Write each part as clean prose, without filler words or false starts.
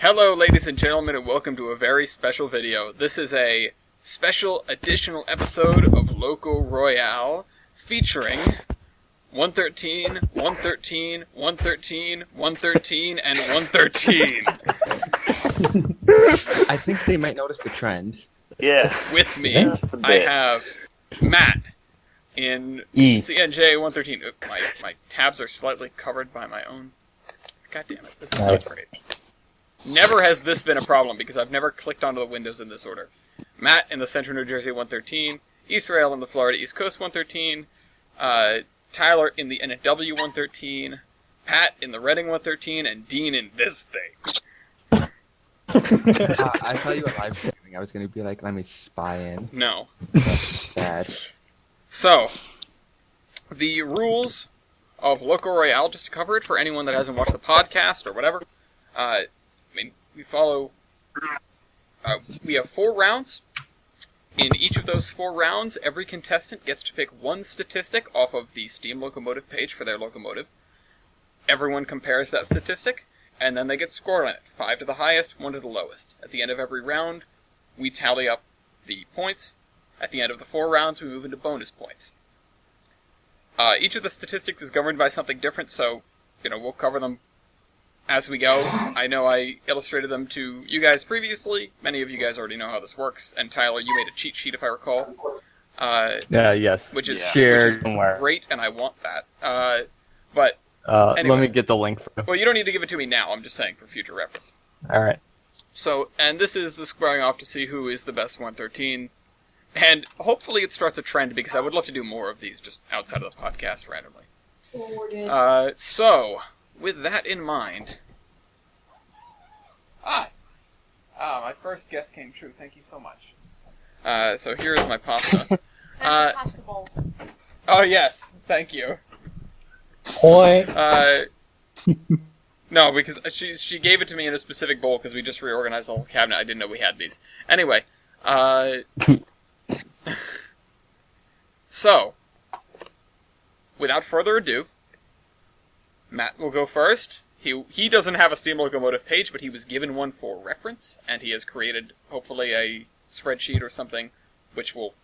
Hello, ladies and gentlemen, and welcome to a very special video. This is a special additional episode of Royale featuring 113, 113, 113, 113, and 113. I think they might notice the trend. Yeah. With me, I have Matt in CNJ 113. My tabs are slightly covered by my own. God damn it, this is not great. Never has this been a problem because I've never clicked onto the windows in this order. Matt in the Central New Jersey 113, Israel in the Florida East Coast 113, Tyler in the NW 113, Pat in the Reading 113, and Dean in this thing. I thought you were live streaming. I was going to be like, let me spy in. No. That's sad. So, the rules of Royale, just to cover it for anyone that hasn't watched the podcast or whatever. We follow. We have 4 rounds. In each of those 4 rounds, every contestant gets to pick one statistic off of the Steam Locomotive page for their locomotive. Everyone compares that statistic, and then they get scored on it. 5 to the highest, 1 to the lowest. At the end of every round, we tally up the points. At the end of the 4 rounds, we move into bonus points. Each of the statistics is governed by something different, so, we'll cover them as we go. I know I illustrated them to you guys previously. Many of you guys already know how this works. And Tyler, you made a cheat sheet, if I recall. Yes. Which is shared somewhere. Great, and I want that. But anyway. Let me get the link for it. Well, you don't need to give it to me now. I'm just saying for future reference. All right. So, and this is the squaring off to see who is the best 113. And hopefully it starts a trend, because I would love to do more of these just outside of the podcast randomly. So, with that in mind... my first guess came true. Thank you so much. So here is my pasta. Pasta bowl. Oh, yes. Thank you. Point. No, because she gave it to me in a specific bowl because we just reorganized the whole cabinet. I didn't know we had these. Anyway, so, without further ado, Matt will go first. He doesn't have a Steam Locomotive page, but he was given one for reference, and he has created, hopefully, a spreadsheet or something, which will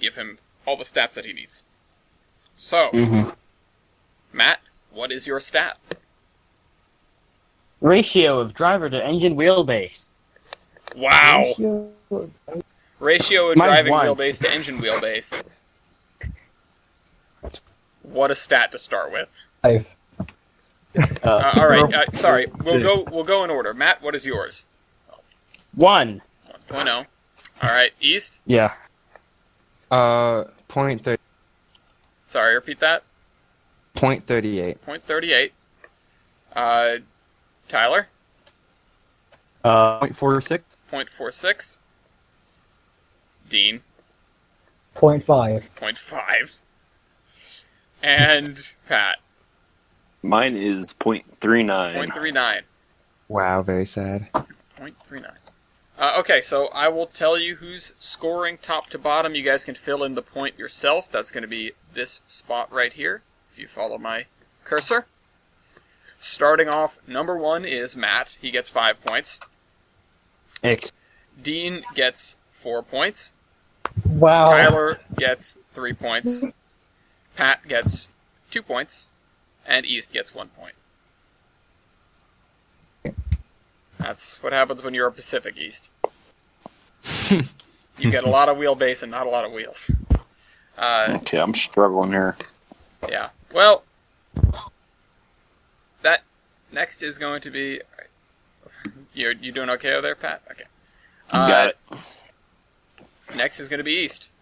give him all the stats that he needs. So, Matt, what is your stat? Ratio of driver to engine wheelbase. Wow! Ratio of driving 1. wheelbase to engine wheelbase. What a stat to start with. 5. All right. Sorry. We'll go in order. Matt, what is yours? 1. 1.0. All right. East. Yeah. 0.30. Sorry. Repeat that. 0.38. 0.38. Tyler. 0.46. 0.46. Dean. 0.5. 0.5. And Pat. Mine is 0.39. 0.39. Wow, very sad. 0.39. Okay, so I will tell you who's scoring top to bottom. You guys can fill in the point yourself. That's going to be this spot right here, if you follow my cursor. Starting off, number 1 is Matt. He gets 5 points. X. Dean gets 4 points. Wow. Tyler gets 3 points. Pat gets 2 points. And East gets 1 point. That's what happens when you're a Pacific East. You get a lot of wheelbase and not a lot of wheels. Okay, I'm struggling here. Yeah. Well, that next is going to be... You doing okay over there, Pat? Okay. Got it. Next is going to be East.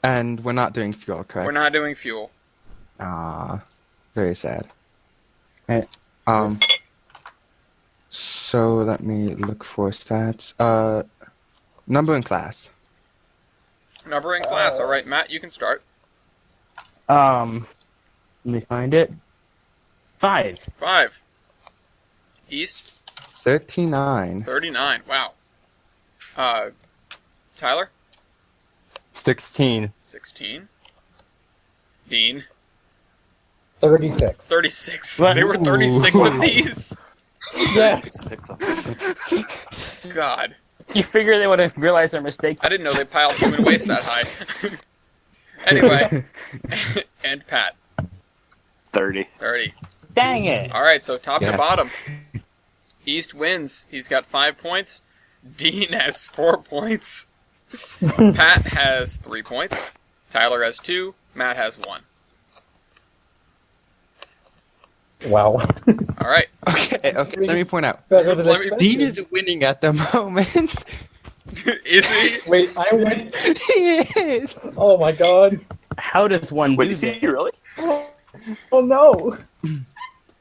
And we're not doing fuel, correct? We're not doing fuel. Very sad. Right. So let me look for stats. Number and class. Number in class. All right, Matt, you can start. Let me find it. 5. 5. East. 39. 39. Wow. Tyler. 16. 16. Dean. 36. 36. What? There were 36 of these? Yes. 6. God. You figure they would have realized their mistake. I didn't know they piled human waste that high. Anyway, and Pat, 30. 30. Dang it! Alright, so top to Yeah. bottom. East wins. He's got 5 points. Dean has 4 points. Pat has 3 points. Tyler has 2. Matt has 1. Wow. Alright. Okay, let me point out. Better than Let me- expected. Dean is winning at the moment. Is he? Wait, I win. He is. Oh my god. How does one Wait, do is that? he really? Oh no.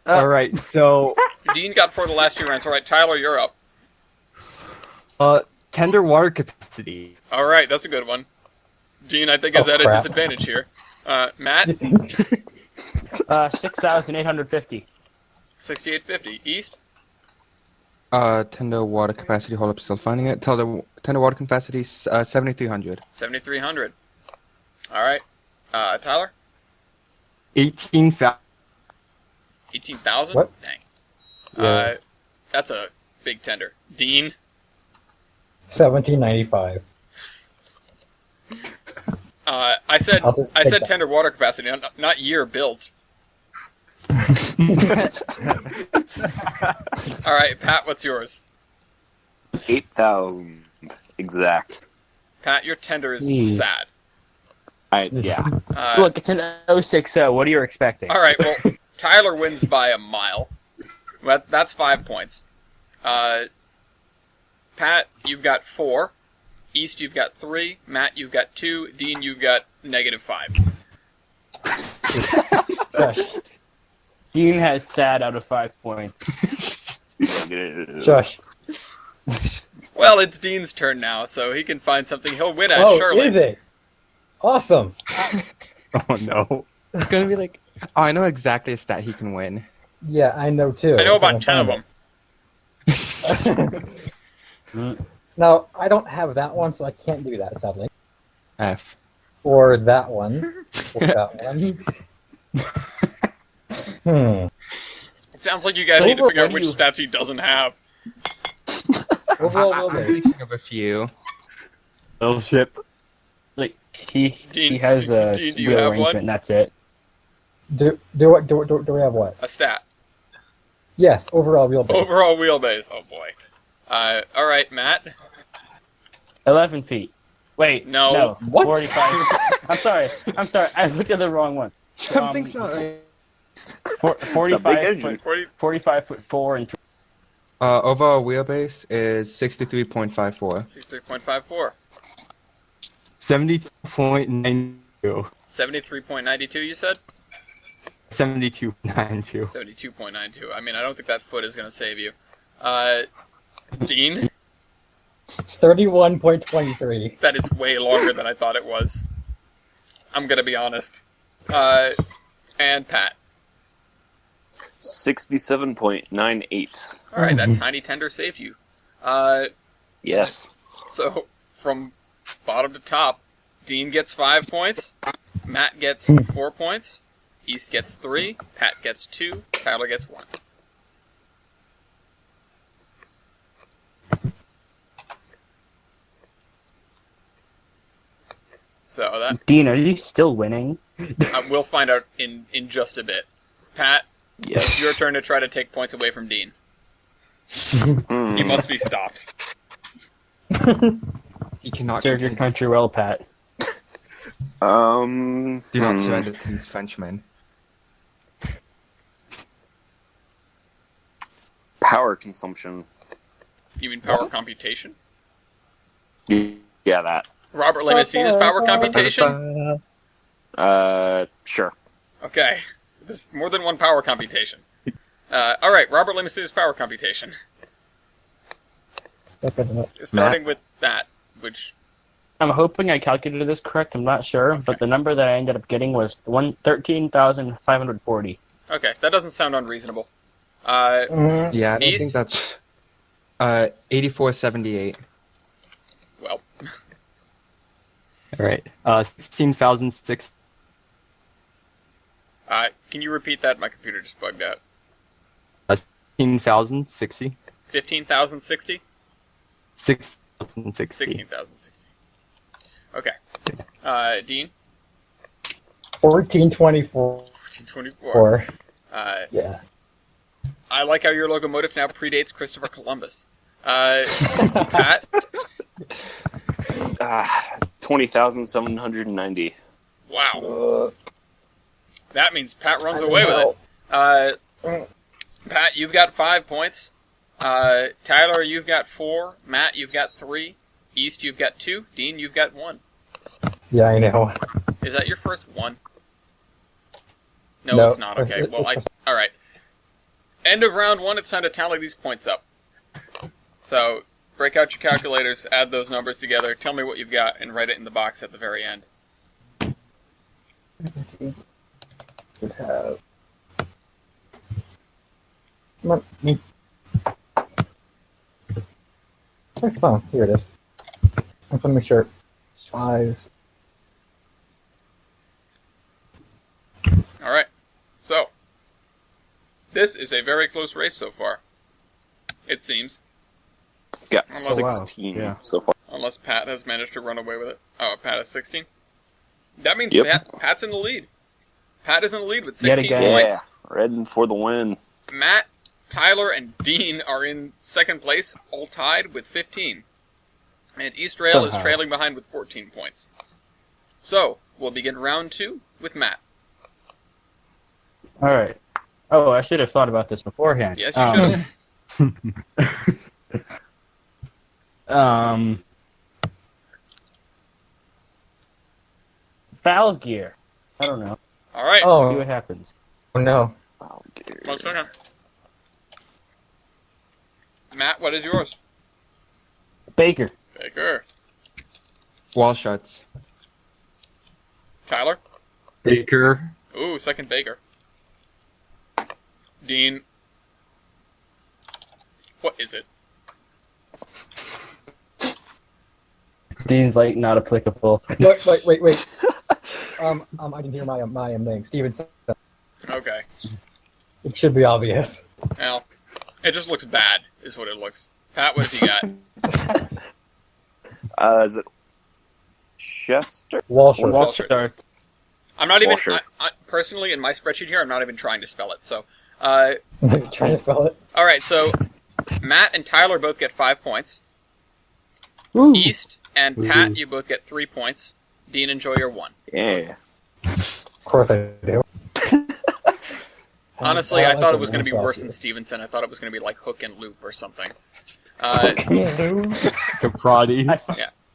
All right, so Dean got 4 the last 2 rounds. Alright, Tyler, you're up. Tender water capacity. Alright, that's a good one. Dean, I think, is Oh, at a crap. disadvantage here. Matt, you think 6,850. 6850. East, Tender water capacity. Hold up, still finding it. Tender water capacity 7,300. 7300. Alright. Tyler, 18,000. 18,000? What? Dang. Yes. That's a big tender. Dean, 1795. I said I'll just take that. tender water capacity, not year built. Alright, Pat, what's yours? 8,000 exact. Pat, your tender is Jeez. sad. Yeah. Look, it's an 060. What are you expecting? Alright, well, Tyler wins by a mile. That's 5 points. Pat, you've got 4. East, you've got 3. Matt, you've got 2. Dean, you've got -5. Shush. Dean has sad out of 5 points. Shush. Well, it's Dean's turn now, so he can find something he'll win at, Oh, surely. is it? Awesome. Oh no. It's gonna be like, oh, I know exactly a stat he can win. Yeah, I know too. I know If about can 10 of find them. it. Now, I don't have that one, so I can't do that, sadly. F. Or that one. Or that one. It sounds like you guys need to Over, figure out what which do you- stats he doesn't have. Overall I'm wheelbase. thinking of a few. Little ship. Like he Dean- has a Dean, do you wheel have arrangement. one? And that's it. Do we have what? A stat. Yes, overall wheelbase. Overall wheelbase. Oh boy. Alright, Matt. 11 feet. Wait, No. no. What? 45. I'm sorry. I looked at the wrong one. Something's not right. It's a 45 big engine. foot, 45'4" and Overall wheelbase is 63.54. 63.54. 72.92. 73.92, you said? 72.92. 72.92. I mean, I don't think that foot is going to save you. Dean? 31.23. That is way longer than I thought it was. I'm going to be honest. And Pat. 67.98. Alright, that tiny tender saved you. Yes. So, from bottom to top, Dean gets 5 points, Matt gets 4 points, East gets 3, Pat gets 2, Tyler gets 1. So that Dean, are you still winning? we'll find out in just a bit. Pat, Yes. it's your turn to try to take points away from Dean. He must be stopped. He cannot Serve your continue. country well, Pat. Do not surrender to these Frenchmen. Power consumption. You mean power What? computation? Yeah, that. Robert Lemessina's power computation? Sure. Okay. There's more than one power computation. Alright, Robert Lemessina's power computation. Starting with that, which... I'm hoping I calculated this correct. I'm not sure, but the number that I ended up getting was 13,540. Okay, that doesn't sound unreasonable. Yeah, I don't East? think that's 8478. Well, Alright. 16,006. can you repeat that? My computer just bugged out. 15,060. 15,060? 6,060. 16,060. Okay. Dean? 1424. 1424. Yeah. I like how your locomotive now predates Christopher Columbus. Pat? 20,790. Wow. That means Pat runs away with it. Pat, you've got 5 points. Tyler, you've got 4. Matt, you've got 3. East, you've got 2. Dean, you've got 1. Yeah, I know. Is that your first one? No, it's not. Okay, well, alright. End of round 1, it's time to tally these points up. So, break out your calculators, add those numbers together, tell me what you've got, and write it in the box at the very end. Would have. Come on. My phone. Here it is. I'm gonna make sure. 5. Alright, so, this is a very close race so far. It seems. Got Oh, wow. 16 Yeah. so far. Unless Pat has managed to run away with it. Oh, Pat has 16? That means Yep. Pat's in the lead. Pat is in the lead with Yet 16 again. points. Yeah, ready for the win. Matt, Tyler, and Dean are in second place, all tied with 15. And East Rail is Somehow. trailing behind with 14 points. So, we'll begin round 2 with Matt. All right. Oh, I should have thought about this beforehand. Yes, you should have. Foul gear. I don't know. Alright, See Oh, what happens. no. Oh, dear. 1 second. Matt, what is yours? Baker. Baker. Wall shuts. Tyler? Baker. Ooh, second Baker. Dean. What is it? Dean's like not applicable. Wait. I can hear my name. Stevenson. Okay. It should be obvious. Well, it just looks bad, is what it looks. Pat, what have you got? Is it Chester? Walsh. Wall Wall shirt. start. I'm not even, Washer. personally, in my spreadsheet here, I'm not even trying to spell it, so. Trying to spell it. Alright, so, Matt and Tyler both get 5 points. Ooh. East and Pat, you both get 3 points. Dean, enjoy your 1. Yeah. Of course I do. Honestly, I like thought the it was going to be ones worse out than Stevenson. I thought it was going to be like Hook and Loop or something. Caprati.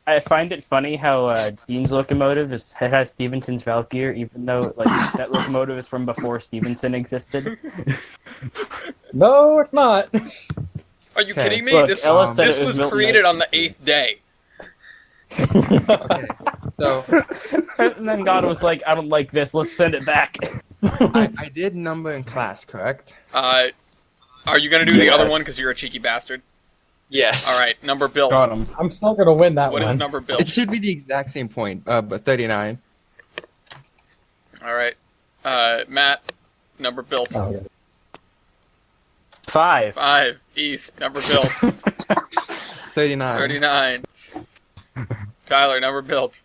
I find it funny how Dean's locomotive has Stevenson's Valkyr, even though like that locomotive is from before Stevenson existed. No, it's not. Are you Okay. kidding me? Look, This Ella said this it was Milton created on the 8th day. Okay. So And then God was like, "I don't like this. Let's send it back." I did number in class, correct? Are you going to do the Yes. other one because you're a cheeky bastard? Yes. Alright, number built. Got him. I'm still gonna win that What one. is number It built? should be the exact same point, but 39. Alright. Matt, number built. Oh, yeah. 5. 5. East, number built. 39. 39. Tyler, number built.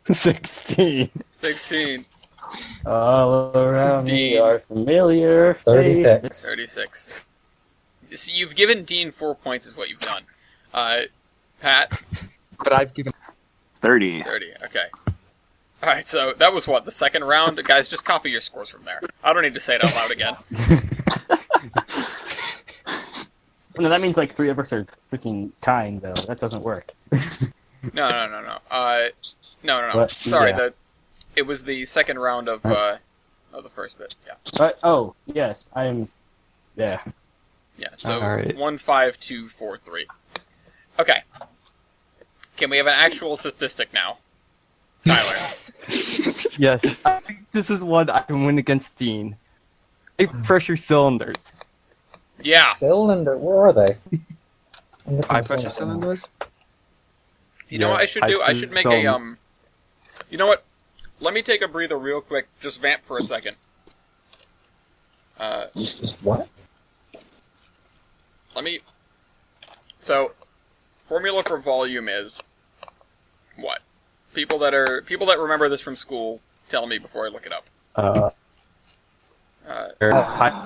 16. 16. All around me Dean. are familiar 36. faces. 36. So you've given Dean 4 points is what you've done. Pat, But I've given 30. 30. Okay. Alright, so that was what, the second round? Guys, just copy your scores from there. I don't need to say it out loud again. No, that means like 3 of us are freaking tying, though. That doesn't work. No. No. What? Sorry, Yeah. it was the second round of the first bit. Yeah. Oh, yes, I am. Yeah. Yeah, so Alright. 1, 5, 2, 4, 3. Okay. Can we have an actual statistic now? Tyler. Yes. I think this is one I can win against Dean. High pressure cylinders. Yeah. Cylinder, where are they? high pressure cylinders. You know what I should do? I should make a, You know what? Let me take a breather real quick. Just vamp for a second. What? So, formula for volume is what? People that remember this from school, tell me before I look it up. Pi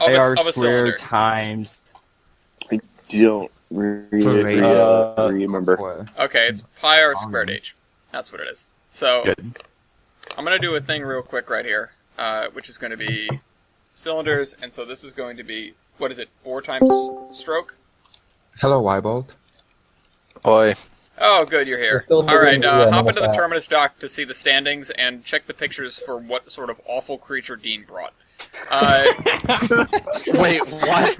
r of a cylinder. squared times. I don't remember. What? Okay, it's pi r squared h. That's what it is. So, Good. I'm going to do a thing real quick right here, which is going to be cylinders, and so this is going to be, what is it, 4 times stroke? Hello, Wybold. Oi. Oh, good, you're here. We're still All right, doing the, hop normal into the facts. Terminus dock to see the standings and check the pictures for what sort of awful creature Dean brought. Wait, what?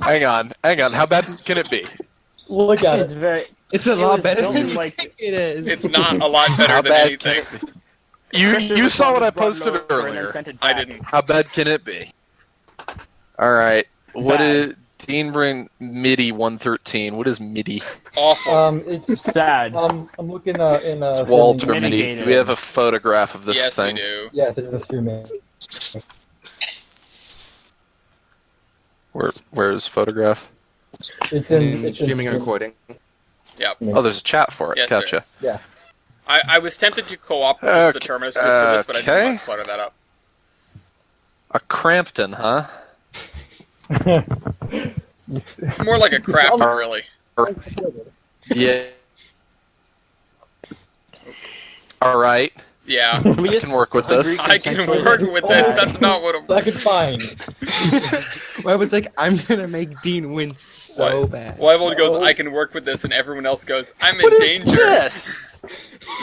Hang on. How bad can it be? Look at It's it. very. It's a It lot was better filmed than like- it is. It's not a lot better How than bad can anything. it be? You saw what I posted Brought it over and then earlier. sent it I back. didn't. How bad can it be? Alright. What Bad. is Dean bring MIDI 113? What is MIDI? Awful. It's Sad. I'm looking in Walter streaming- MIDI. mitigated. Do we have a photograph of this Yes, thing? we do. Yes, it's a streaming. Where's photograph? It's in streaming and recording. Yep. Oh, there's a chat for it. Yes, there Gotcha. is. Yeah. I was tempted to co-op just the Terminus group for this, but I didn't okay. want to clutter that up. A Crampton, huh? You s- More like a crap, really. Yeah. Alright. Yeah. We I just can work with this. I can work with this. That's not what I'm... Second fine. Well, it's like, I'm gonna make Dean win so What? bad. Wyvold goes, I can work with this, and everyone else goes, I'm in What is danger. this?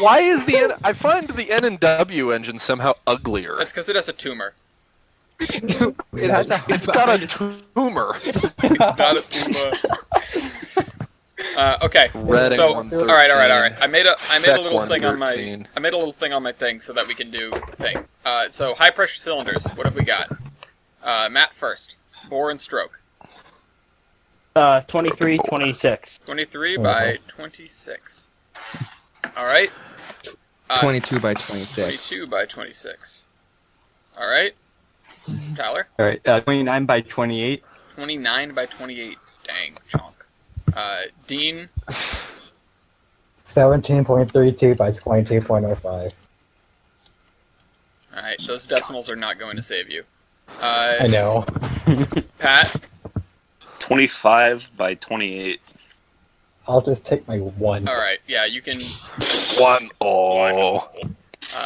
Why is I find the N and W engine somehow uglier. That's because it has a tumor. It has a It's got a tumor. It's not a tumor. Okay. Reading So, 113. all right. I made a Sec little thing on my 113. thing so that we can do the thing. So high pressure cylinders. What have we got? Matt first. Bore and stroke. 23, 26. 23 by 26. All right. 22 by 26. 22 by 26. All right. Tyler. Alright, 29 by 28. 29 by 28. Dang, chonk. Dean. 17.32 by 22.05. All right. Those decimals are not going to save you. I know. Pat. 25 by 28. I'll just take my one. All right. Yeah, you can. One. Oh.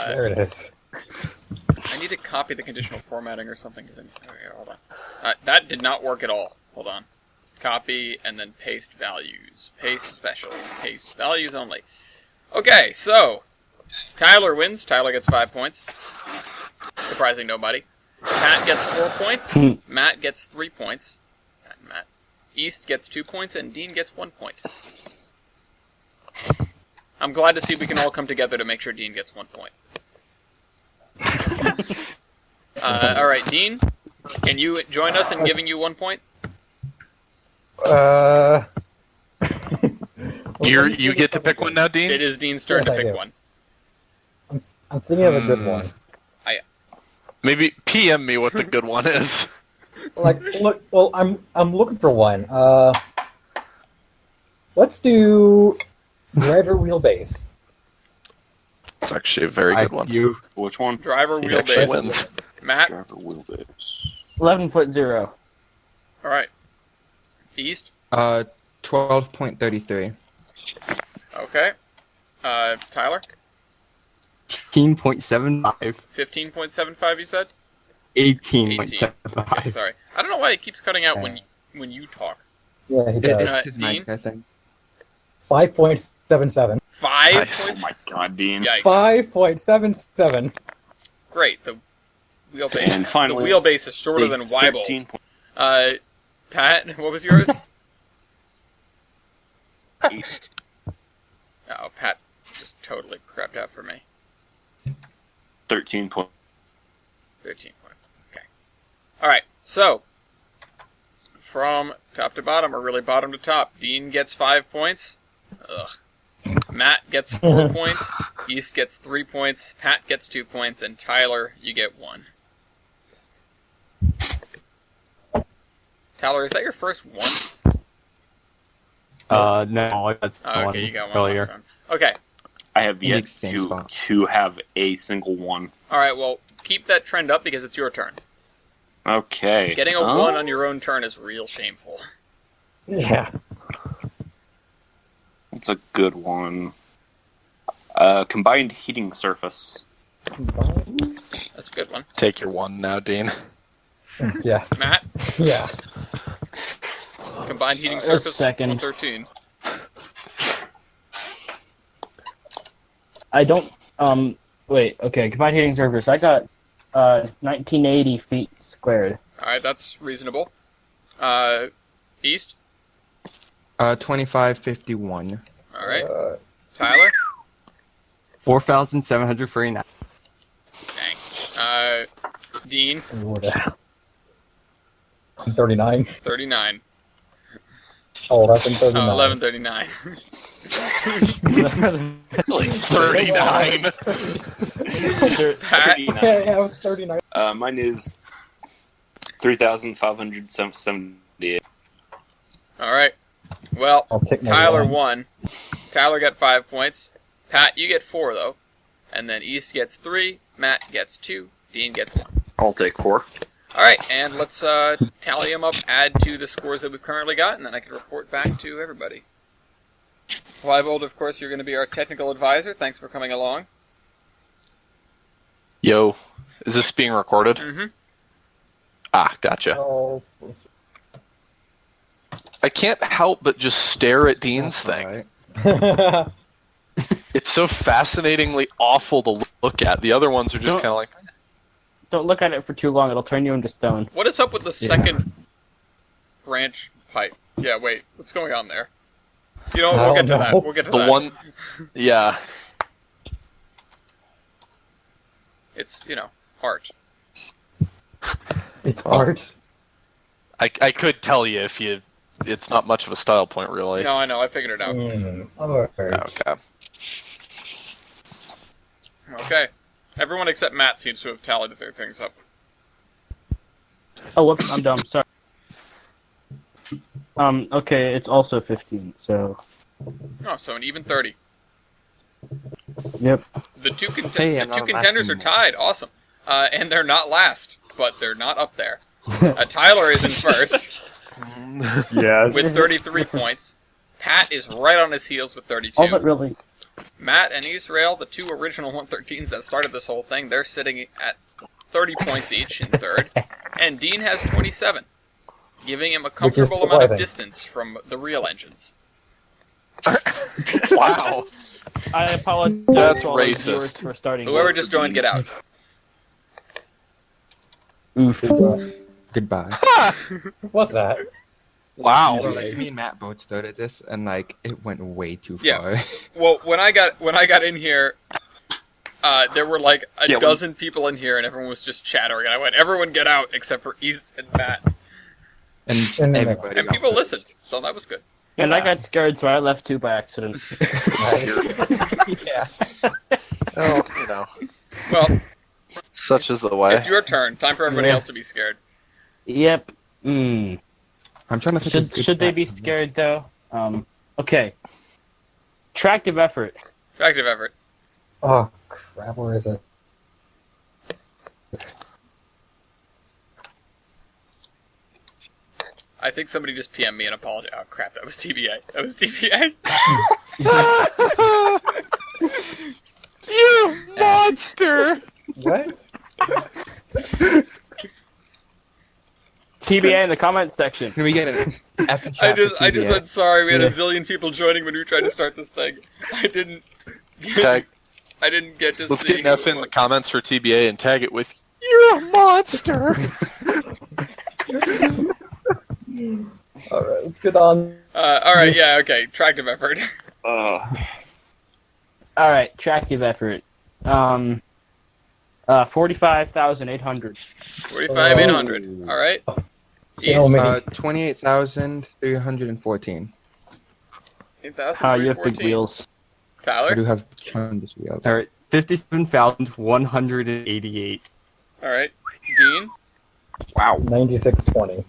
There it is. I need to copy the conditional formatting or something. Okay, hold on. That did not work at all. Hold on. Copy and then paste values. Paste special. Paste values only. Okay, so Tyler wins. Tyler gets 5 points. Surprising nobody. Pat gets 4 points. Matt gets 3 points. Matt. East gets 2 points, and Dean gets 1 point. I'm glad to see we can all come together to make sure Dean gets 1 point. All right, Dean, can you join us in giving you 1 point? You get to pick one now, Dean? It is Dean's turn Yes, to I pick do. one. I'm thinking of a good one. Maybe PM me what the good one is. Look. Well, I'm looking for one. Let's do driver wheelbase. It's actually a very good one. You. Which one? Driver He actually wheelbase. wins. Matt. Driver wheelbase. 11.0. All right. East. 12.33. Okay. Tyler. 18.75. 15.75. You said. 18.75. Okay, sorry. I don't know why it keeps cutting out when you talk. Yeah, he does. It's his Dean? mic, I think. 5.77. 5 Nice. Oh points. my god, Dean. Yikes. 5.77. Great. The wheelbase. And finally, the wheelbase is shorter than Weibold. 13 point- Pat, what was yours? Oh, Pat just totally crapped out for me. 13 point. 13 point. Okay. Alright, so, from top to bottom, or really bottom to top, Dean gets 5 points. Ugh. Matt gets 4 points. East gets 3 points. Pat gets 2 points. And Tyler, you get 1. Tyler, is that your first one? No, that's the Oh, one okay, you got one earlier. last round. Okay. I have In the yet same to spot. to have a single one. All right. Well, keep that trend up because it's your turn. Okay. Getting a 1 on your own turn is real shameful. Yeah. That's a good one. Combined heating surface. That's a good one. Take your one now, Dean. Yeah. Matt, Yeah. combined heating A surface second. 113. I don't. Wait. Okay. Combined heating surface. I got 1980 feet squared. All right, that's reasonable. East. 2551. All right. Tyler. 4,749. Dang. Dean. I'm 39. 39. Oh, that's in 39. 1139. Like 39. Pat. Yeah, I was 39. Mine is 3,578. All right. Well, I'll take my Tyler one. won. Tyler got 5 points. Pat, you get 4 though, and then East gets 3. Matt gets 2. Dean gets 1. I'll take 4. All right, and let's tally them up, add to the scores that we've currently got, and then I can report back to everybody. Leibold, of course, you're going to be our technical advisor. Thanks for coming along. Yo, is this being recorded? Mm-hmm. Ah, gotcha. Oh, I can't help but just stare at Dean's thing. Alright. It's so fascinatingly awful to look at. The other ones are just Don't- kind of like, Don't look at it for too long; it'll turn you into stone. What is up with the second branch pipe? Yeah, wait, what's going on there? You know, we'll get to that. We'll get to the that. one. Yeah, It's, art. it's art. I could tell you if you. It's not much of a style point, really. No, I know, I figured it out. Alright. Okay. Okay. Everyone except Matt seems to have tallied their things up. Oh, whoops! I'm dumb. Sorry. Okay, it's also 15. So. Oh, so an even 30. Yep. The two, Hey, the I'm two not contenders are last tied. Awesome. And they're not last, but they're not up there. Tyler is in first Yes. with 33 points. Pat is right on his heels with 32. All but really. Matt and Israel, the two original 113s that started this whole thing, they're sitting at 30 points each in third. And Dean has 27, giving him a comfortable amount of surprising. distance from the real engines. Wow. I apologize That's to all the racist. viewers for starting. Whoever late. just joined, get out. Oof. Goodbye. What's that? Wow. Me and Matt both started this, and it went way too far. Yeah. Well, when I got in here, there were like a Yeah, dozen people in here, and everyone was just chattering. And I went, "Everyone get out except for East and Matt." And And then- everybody. And people listened, so that was good. And I got scared, so I left too by accident. Yeah. Oh, Well, such is the way. it's your turn. Time for everybody Yeah. else to be scared. Yep. Mm. I'm trying to think. of good Should they stats be on this. scared though? Okay. Tractive effort. Active effort. Oh, crap, where is it? I think somebody just PM'd me and apologized. Oh crap, that was TBA. That was TBA. You monster! What? TBA in the comments section. Can we get an F and I chat for just TBA? said sorry. We had a Yeah. zillion people joining when we tried to start this thing. I didn't Tag. get to Let's see get an who F it in the was. comments for TBA and tag it with "You're a monster." Alright, let's get on. All right, yeah, okay. Tractive effort. All right, tractive effort. 45,800. 45,800. All right. Kill East. me. 28,314. Ah, you have big 8,314. wheels. I Tyler. do have tremendous wheels. All right, 57,188. All right. Dean. Wow. 9620.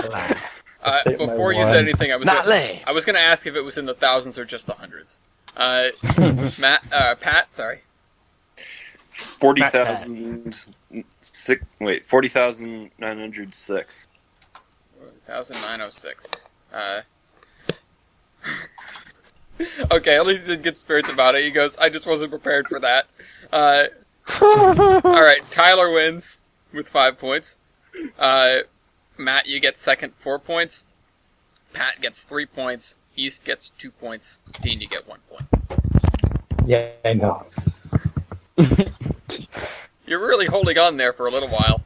Take my Before you one. said anything, I was Not lame. I was going to ask if it was in the thousands or just the hundreds. Pat, sorry. 40,006. Wait, 40,906. 40,906. Okay, at least he's in good spirits about it. He goes, I just wasn't prepared for that. Alright, Tyler wins with 5 points. Matt, you get second, 4 points. Pat gets 3 points. East gets 2 points. Dean, you get 1 point. Yeah, I know. You're really holding on there for a little while.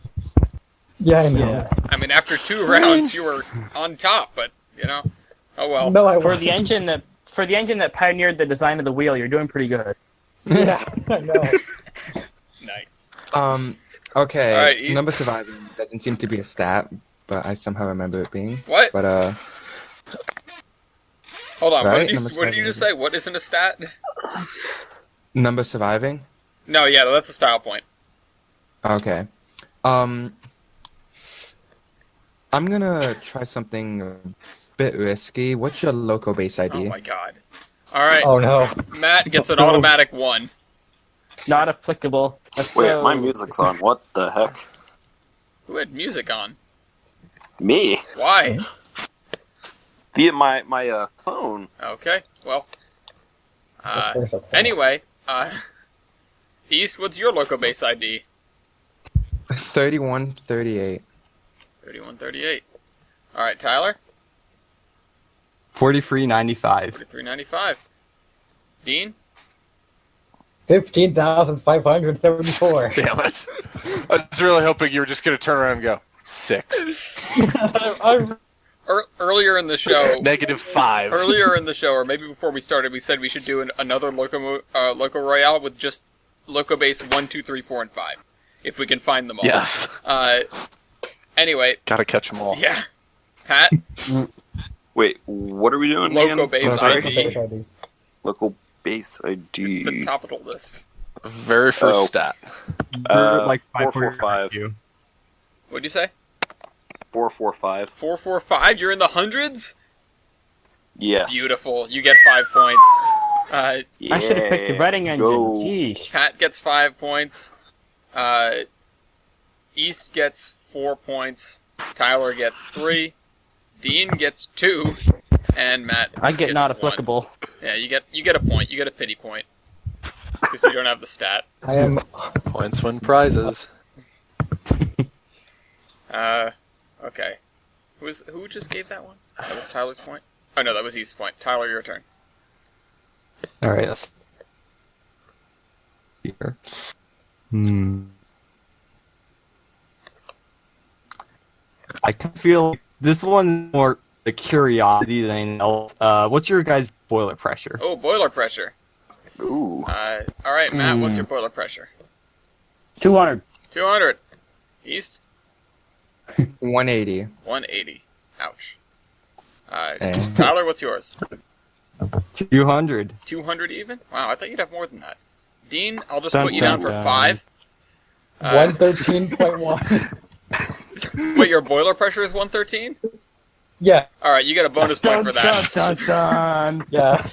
Yeah, I know. Yeah. I mean, after 2 rounds, you were on top, but, oh well. No, I For wasn't. the engine that pioneered the design of the wheel, you're doing pretty good. Yeah, I know. Nice. Okay. All right, Ethan. Number surviving doesn't seem to be a stat, but I somehow remember it being. What? But Hold on, Right, what did you just say? What isn't a stat? number surviving. No, yeah, that's a style point. Okay. I'm gonna try something a bit risky. What's your local base ID? Oh my god. Alright, Oh no. Matt gets an automatic 1. Not applicable. Let's Wait, go. my music's on. What the heck? Who had music on? Me? Why? Via my phone. Okay, well. There's a point. Anyway, East, what's your local base ID? 3138. 3138. Alright, Tyler? 4395. 4395. Dean? 15,574. Damn it. I was really hoping you were just going to turn around and go, 6. Earlier in the show... -5. Earlier in the show, or maybe before we started, we said we should do another Loco Royale with just Loco Base 1, 2, 3, 4, and 5. If we can find them all. Yes. Anyway, Gotta catch them all. yeah. Pat, Wait, what are we doing? Loco again? Base Sorry? ID. Local base It's the ID. top of the list. Very first Oh. stat. Like 445. What'd you say? 445. 445? You're in the hundreds? Yes. Beautiful. You get 5 points. I should have picked the breading let's engine. go. Jeez. Pat gets 5 points. East gets 4 points. Tyler gets 3. Dean gets 2. And Matt I get gets not 1. applicable. Yeah, you get a point. You get a pity point. Because you don't have the stat. I am. Points win prizes. Okay. Who just gave that one? That was Tyler's point? Oh no, that was East's point. Tyler, your turn. Alright, let's... Here. I can feel like this one's more a curiosity than anything else. What's your guys' boiler pressure? Oh, boiler pressure. Ooh. Alright, Matt, what's your boiler pressure? 200. 200. East? 180. 180. Ouch. Eh. Tyler, what's yours? 200. 200 even? Wow, I thought you'd have more than that. Dean, I'll just Dun, put you down for dun, 5. 113.1. Wait, your boiler pressure is 113? Yeah, Alright, you get a bonus point for that. Dun, dun, dun. yeah.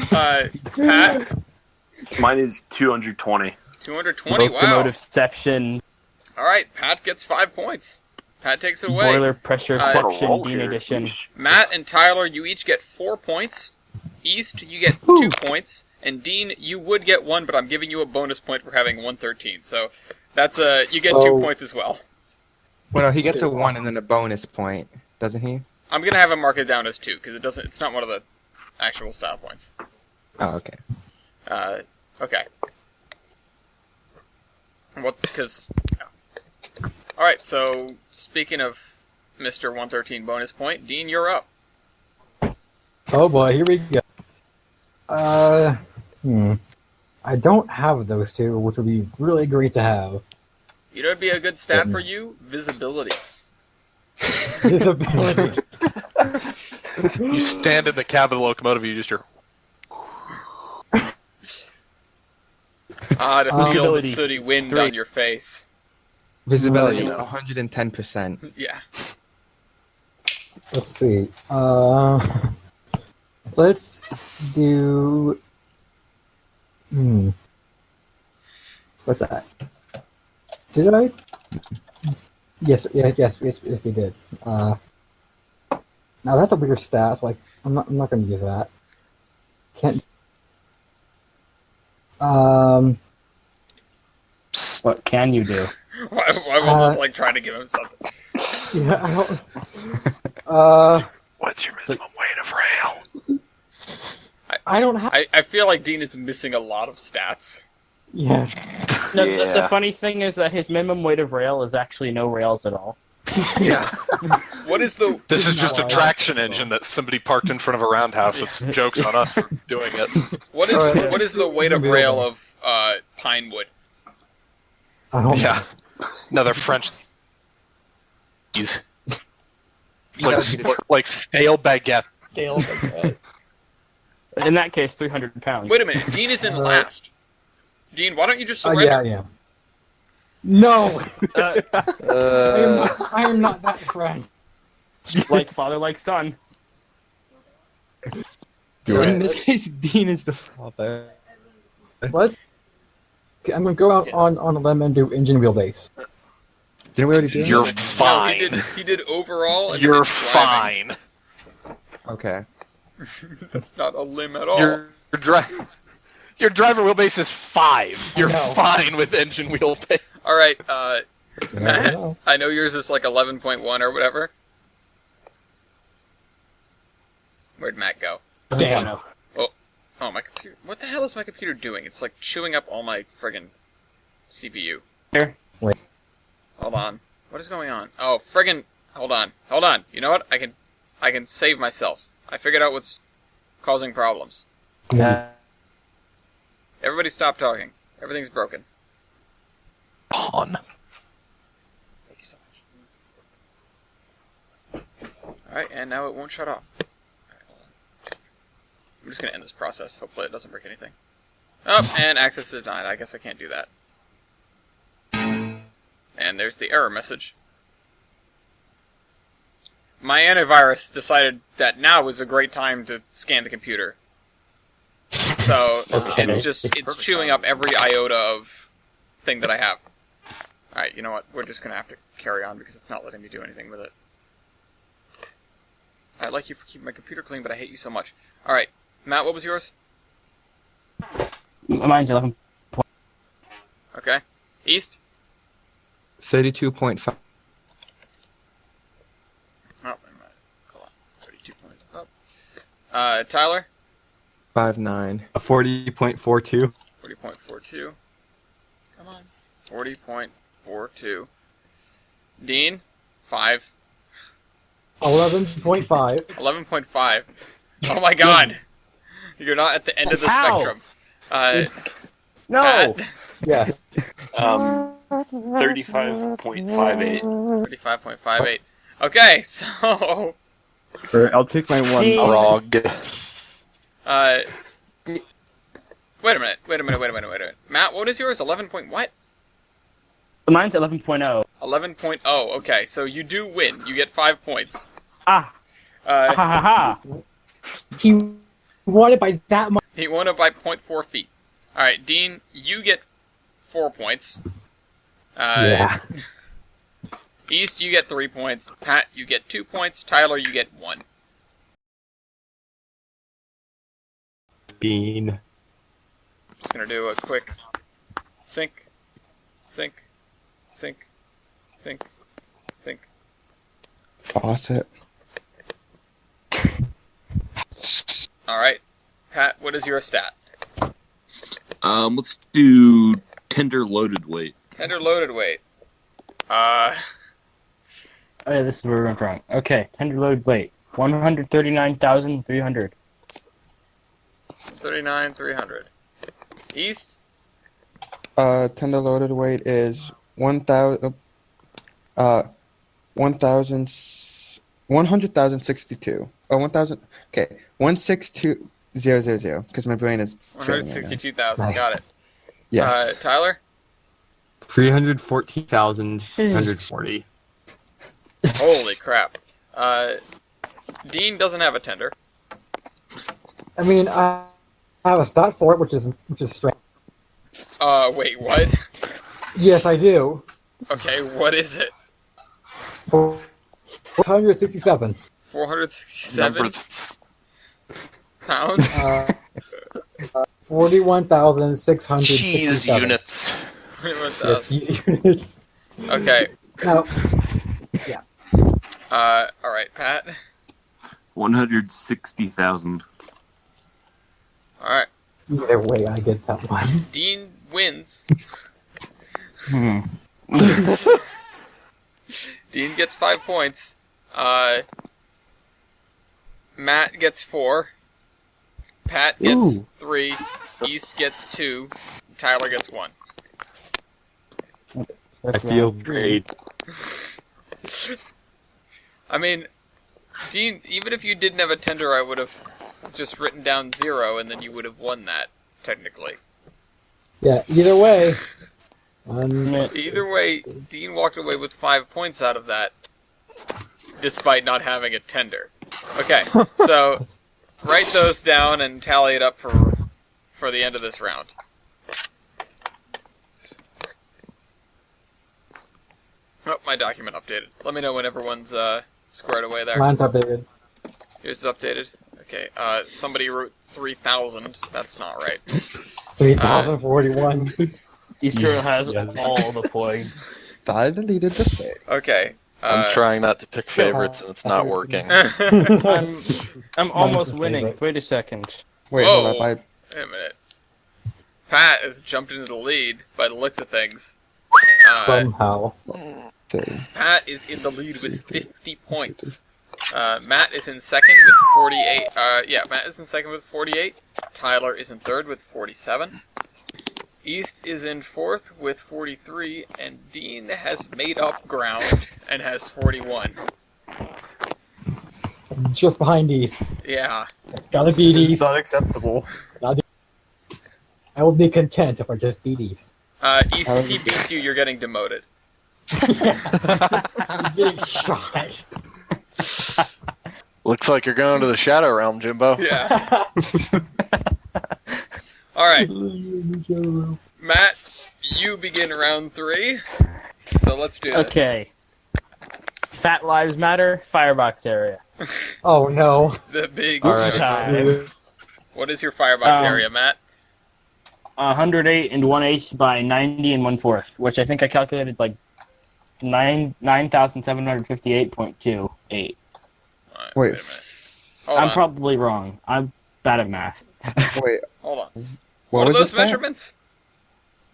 Pat? Mine is 220. 220, wow. Locomotiveception. Alright, Pat gets 5 points. Pat takes it away. Boiler pressure What a What a section. roll Dean here. edition. Yeesh. Matt and Tyler, you each get 4 points. East, you get 2 points. And Dean, you would get 1, but I'm giving you a bonus point for having 113. So that's you get 2 points as well. Well, no, he gets a 1 and then a bonus point, doesn't he? I'm gonna have him mark it down as 2 because it's not one of the actual style points. Oh, okay. Okay. What? Because. All right. So speaking of Mr. 113 bonus point, Dean, you're up. Oh boy, here we go. I don't have those two, which would be really great to have. You know, it'd be a good stat for you: visibility. Visibility. You stand in the cab of the locomotive, you just hear... To feel the Visibility. sooty wind 3. on your face. Visibility, Well, you know. 110%. Yeah. Let's see. Let's do. What's that? Did I? Yes, we did. Now that's a weird stat. So I'm not going to use that. Can't. What can you do? Why was it trying to give him something? Yeah, I don't. What's your minimum weight of rail? I don't have. I feel like Dean is missing a lot of stats. Yeah. No, Yeah. the funny thing is that his minimum weight of rail is actually no rails at all. Yeah. What is the This is just a traction engine that somebody parked in front of a roundhouse. It's jokes on us for doing it. what is Alright. what is the weight of rail of pine wood? I don't. Yeah. Another French. It's like stale baguette. In that case, 300 pounds. Wait a minute, Dean is in last. Dean, why don't you just surrender? Yeah. No, Uh, I am not that friend. like father, like son. In this case, Dean is the father. Let's. Okay, I'm gonna go out on a limb and do engine wheelbase. Didn't we already do You're that? fine. No, he did overall. And You're he did driving. fine. Okay. That's not a limb at all. Your driver wheelbase is 5. You're know. fine with engine wheelbase. All right, Yeah, Matt, I know yours is like 11.1 or whatever. Where'd Matt go? Damn. Oh, my computer. What the hell is my computer doing? It's like chewing up all my friggin' CPU. Here. Wait. Hold on. What is going on? Oh, friggin'. Hold on. You know what? I can save myself. I figured out what's causing problems. Everybody stop talking. Everything's broken. On. Thank you so much. Alright, and now it won't shut off. Alright, hold on. I'm just gonna end this process. Hopefully it doesn't break anything. Oh, and access denied. I guess I can't do that. And there's the error message. My antivirus decided that now was a great time to scan the computer. So, it's chewing up every iota of thing that I have. Alright, you know what? We're just gonna have to carry on because it's not letting me do anything with it. I like you for keeping my computer clean, but I hate you so much. Alright, Matt, what was yours? Mine's 11. Okay. East? 32.5. Oh, never mind. Hold on. 32 points up. Tyler? 5.9. 40.42. 40.42. Come on. 40.42. Dean? 5. 11.5. 11.5. Oh my god! You're not at the end of the Ow! spectrum. No! Pat? Yes. 35.58. 35.58. Okay, so... I'll take my one. Frog. Wait a minute. Matt, what is yours? 11 point what? Mine's 11.0. 11.0. Okay, so you do win. You get 5 points. Ah! Ha ha ha! He won it by that much. He won it by 0.4 feet. Alright, Dean, you get 4 points. Yeah. East, you get 3 points. Pat, you get 2 points. Tyler, you get 1. Bean. Just gonna do a quick sync. Faucet. Alright. Pat, what is your stat? Let's do tender loaded weight. Tender loaded weight. Oh yeah, this is where we went wrong. Okay, tender load weight. 139,300. 39,300. East? Tender loaded weight is 100,062. 100,062. Okay, 162,000. Because my brain is failing right now. 162,000. Nice. Got it. Yes. Tyler? 314,140. Holy crap. Dean doesn't have a tender. I mean, I have a stat for it, which is strange. Wait, what? Yes, I do. Okay, what is it? 467. 467 Number that's- pounds? 41,667. Cheese units. 41,000. Yes, cheese units. Okay. Now, Alright, Pat. 160,000. Alright. either way, I get that one. Dean wins. Dean gets 5 points. Matt gets 4. Pat gets 3. East gets 2. Tyler gets 1. I feel great. I mean, Dean, even if you didn't have a tender, I would have just written down 0, and then you would have won that, technically. Yeah, either way. Either way, Dean walked away with 5 points out of that, despite not having a tender. Okay, so write those down and tally it up for the end of this round. Oh, my document updated. Let me know when everyone's squared away there. Mine's updated. Here's updated. Okay, somebody wrote 3,000. That's not right. 3,041. Easter has all the points. I deleted the thing. Okay. I'm trying not to pick favorites, and it's not working. I'm almost my winning. favorite. Wait a second. Wait, Whoa. hold up. Wait a minute. Pat has jumped into the lead by the looks of things. Somehow. Pat is in the lead with 50 points. Matt is in second with 48. Matt is in second with 48. Tyler is in third with 47. East is in fourth with 43, and Dean has made up ground and has 41. Just behind East. Yeah. Gotta beat East. unacceptable. I will be content if I just beat East. East, if he beats you, you're getting demoted. I'm getting shot. Looks like you're going to the Shadow Realm, Jimbo. Yeah. Alright. Matt, you begin round 3. So let's do this. Okay. Fat Lives Matter, Firebox area. Oh no. The big Alright. Time. What is your firebox area, Matt? 108 and 1/8 by 90 and 1/4, which I think I calculated like 9,758.28. Alright, Wait. a minute. Hold I'm on. probably wrong. I'm bad at math. Wait, Hold on. what What are was those this stat? measurements?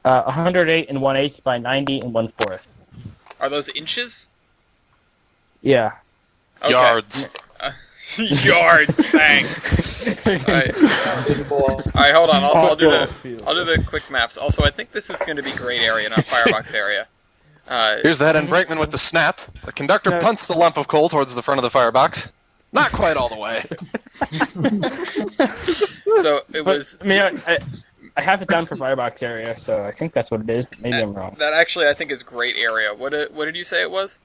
108 and 1/8 by 90 and 1/4. Are those inches? Yeah. Okay. Yards. Yards, thanks. Alright, hold on. I'll do the quick maps. Also, I think this is going to be grade area, not firebox area. Here's the head and brakeman with the snap. The conductor No. punts the lump of coal towards the front of the firebox. Not quite all the way. So it was. I mean, I have it down for Firebox area, so I think that's what it is. Maybe I'm wrong. That actually, I think, is grade area. What did you say it was?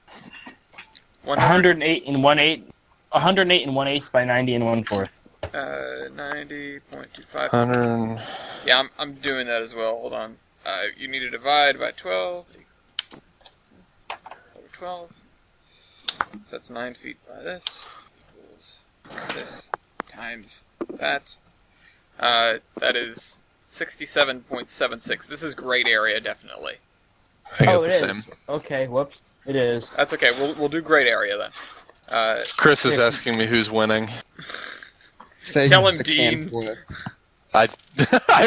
108 and 1/8. 108 and 1/8 by 90 and 1/4. 90.25. 100. Yeah, I'm doing that as well. Hold on. You need to divide by 12. Over 12. That's 9 feet by this. Equals this times that. That is 67.76. This is grade area, definitely. I got Oh, the it is. same. Okay, whoops. It is. That's okay. We'll do grade area then. Chris is asking me who's winning. Say Tell him, the Dean. canned wood. I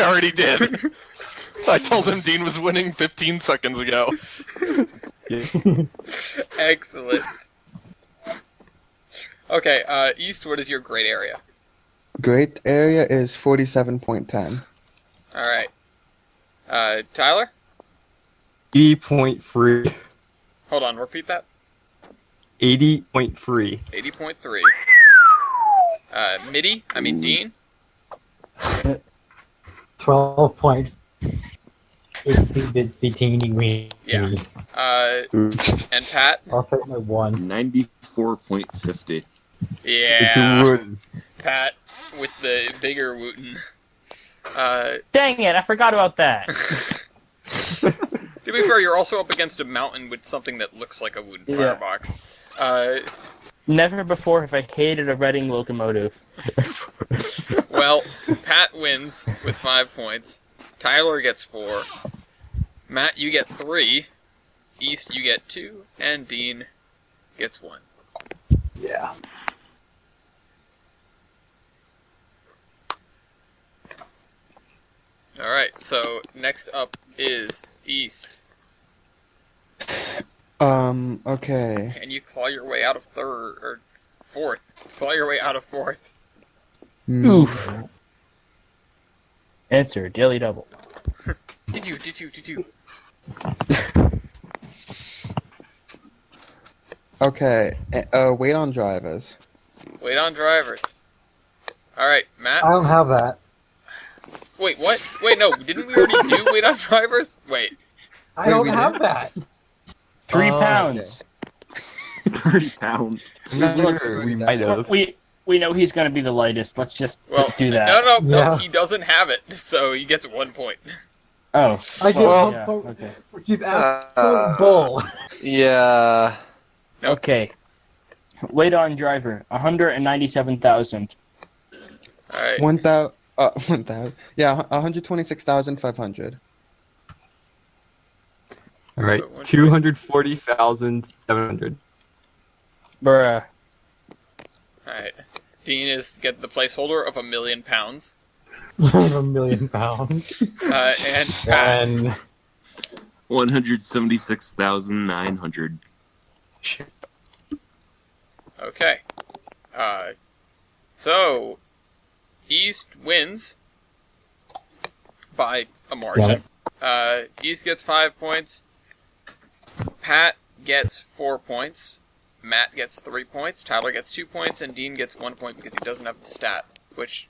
already did. I told him Dean was winning 15 seconds ago. Excellent. Okay, East, what is your grade area? Great area is 47.10. Alright. Tyler? 80.3. Hold on, repeat that. 80.3. 80.3. Dean? 12 point. Itsy bitsy teeny weeny. Yeah. And Pat? I'll take my 1. 94.50. It's Yeah. wooden. Pat with the bigger wooten. Dang it, I forgot about that. To be fair, you're also up against a mountain with something that looks like a wooden Yeah. firebox. Never before have I hated a Reading locomotive. Well, Pat wins with 5 points. Tyler gets 4. Matt, you get 3. East, you get 2. And Dean gets 1. Yeah. Alright, so next up is East. Okay. Can you claw your way out of third, or fourth? Claw your way out of fourth. Oof. Answer, daily double. Did you? Okay. Wait on drivers. Wait on drivers. Alright, Matt? I don't have that. Wait, what? Wait, no, didn't we already do wait on drivers? Wait. I Wait, don't we have did? that. 3 Oh, pounds. 30 pounds. I'm not Look, sure we that. might have. We know he's gonna be the lightest. Let's just Well, do that. No, Yeah. he doesn't have it, so he gets 1 point. Oh. I get well, one yeah, point. okay. He's absolute bull. Yeah. Nope. Okay. Wait on driver, 197,000. Alright. 1,000. 1,000. Yeah, 126,500. All right, 240,700. Bruh. Alright. Dean is get the placeholder of £1 million. £1 million. And Pat. And 176,900. Shit. Okay. So East wins by a margin. East gets 5 points. Pat gets 4 points. Matt gets 3 points. Tyler gets 2 points, and Dean gets 1 point because he doesn't have the stat. Which,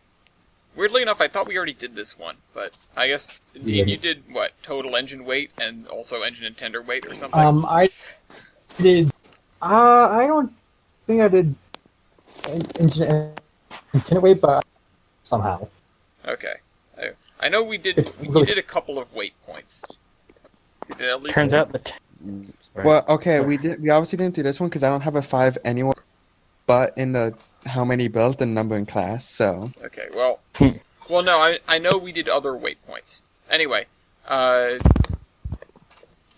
weirdly enough, I thought we already did this one, but I guess Dean, you did what? Total engine weight and also engine and tender weight or something. I did. I don't think I did engine weight, but somehow. Okay. I know we did. It's We really- did a couple of weight points. We did at least Turns one. out the Well, okay, we obviously didn't do this one because I don't have a 5 anywhere, but in the how many built and number in class. So Okay, well, no, I know we did other weight points. Anyway,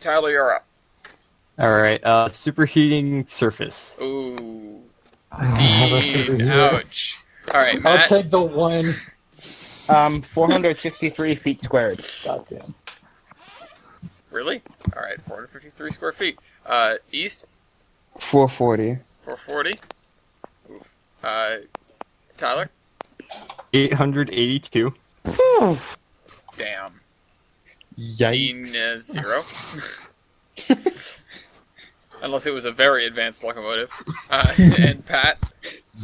Tyler, you're up. All right, superheating surface. Ooh, I don't have a Dean, superhero. ouch. All right, I'll Matt. take the one. 463 feet squared. Goddamn. Really? All right, 453 square feet. East, 440. 440. Oof. Tyler, 882. damn. Yikes. Dean, 0. Unless it was a very advanced locomotive. And Pat,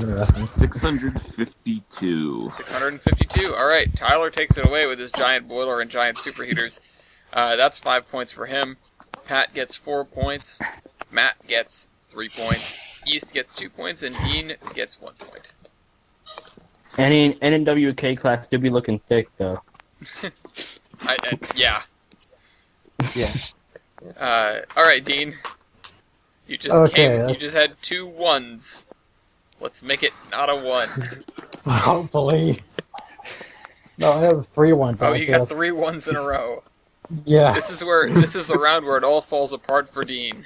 Interesting. 652. 652. All right, Tyler takes it away with his giant boiler and giant superheaters. That's 5 points for him. Pat gets 4 points. Matt gets 3 points. East gets 2 points, and Dean gets 1 point. Any NWK class do be looking thick though. Yeah. Yeah. All right, Dean. You just Okay, You that's- just had 2 1s. Let's make it not a 1. Hopefully. No, I have 3 ones. Oh, you actually. got 3 1s in a row. Yeah. This is the round where it all falls apart for Dean.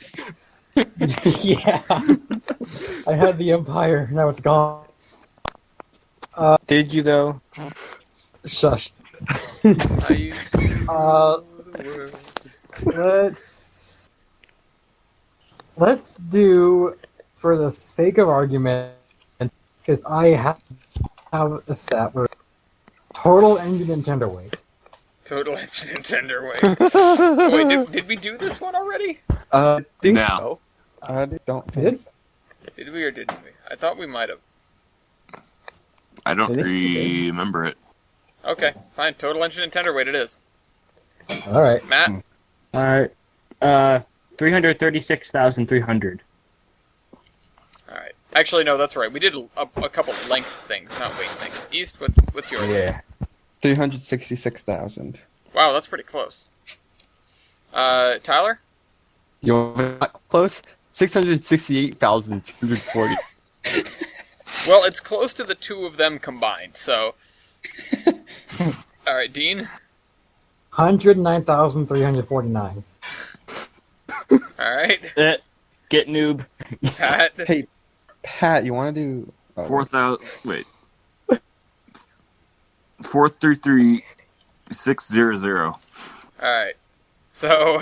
Yeah. I had the Empire. Now it's gone. Did you though? Shush. I used to Uh, the world. let's do, for the sake of argument, because I have a stat where total engine and tender weight. Total engine and tender weight. Oh, wait, did we do this one already? Think Now. so. I don't Did? think. Did we or didn't we? I thought we might have. I don't I think we did. remember it. Okay, fine. Total engine and tender weight it is. All right. Matt, All right. 336,300. alright. Actually, no, that's right. We did a couple length things, not weight things. East, what's yours? Yeah. 366,000. Wow, that's pretty close. Tyler? You want to close? 668,240. Well, it's close to the two of them combined, so... Alright, Dean? 109,349. Alright. Get noob. Pat? Hey, Pat, you want to do... 4,000. Wait. 433,600. Alright. So...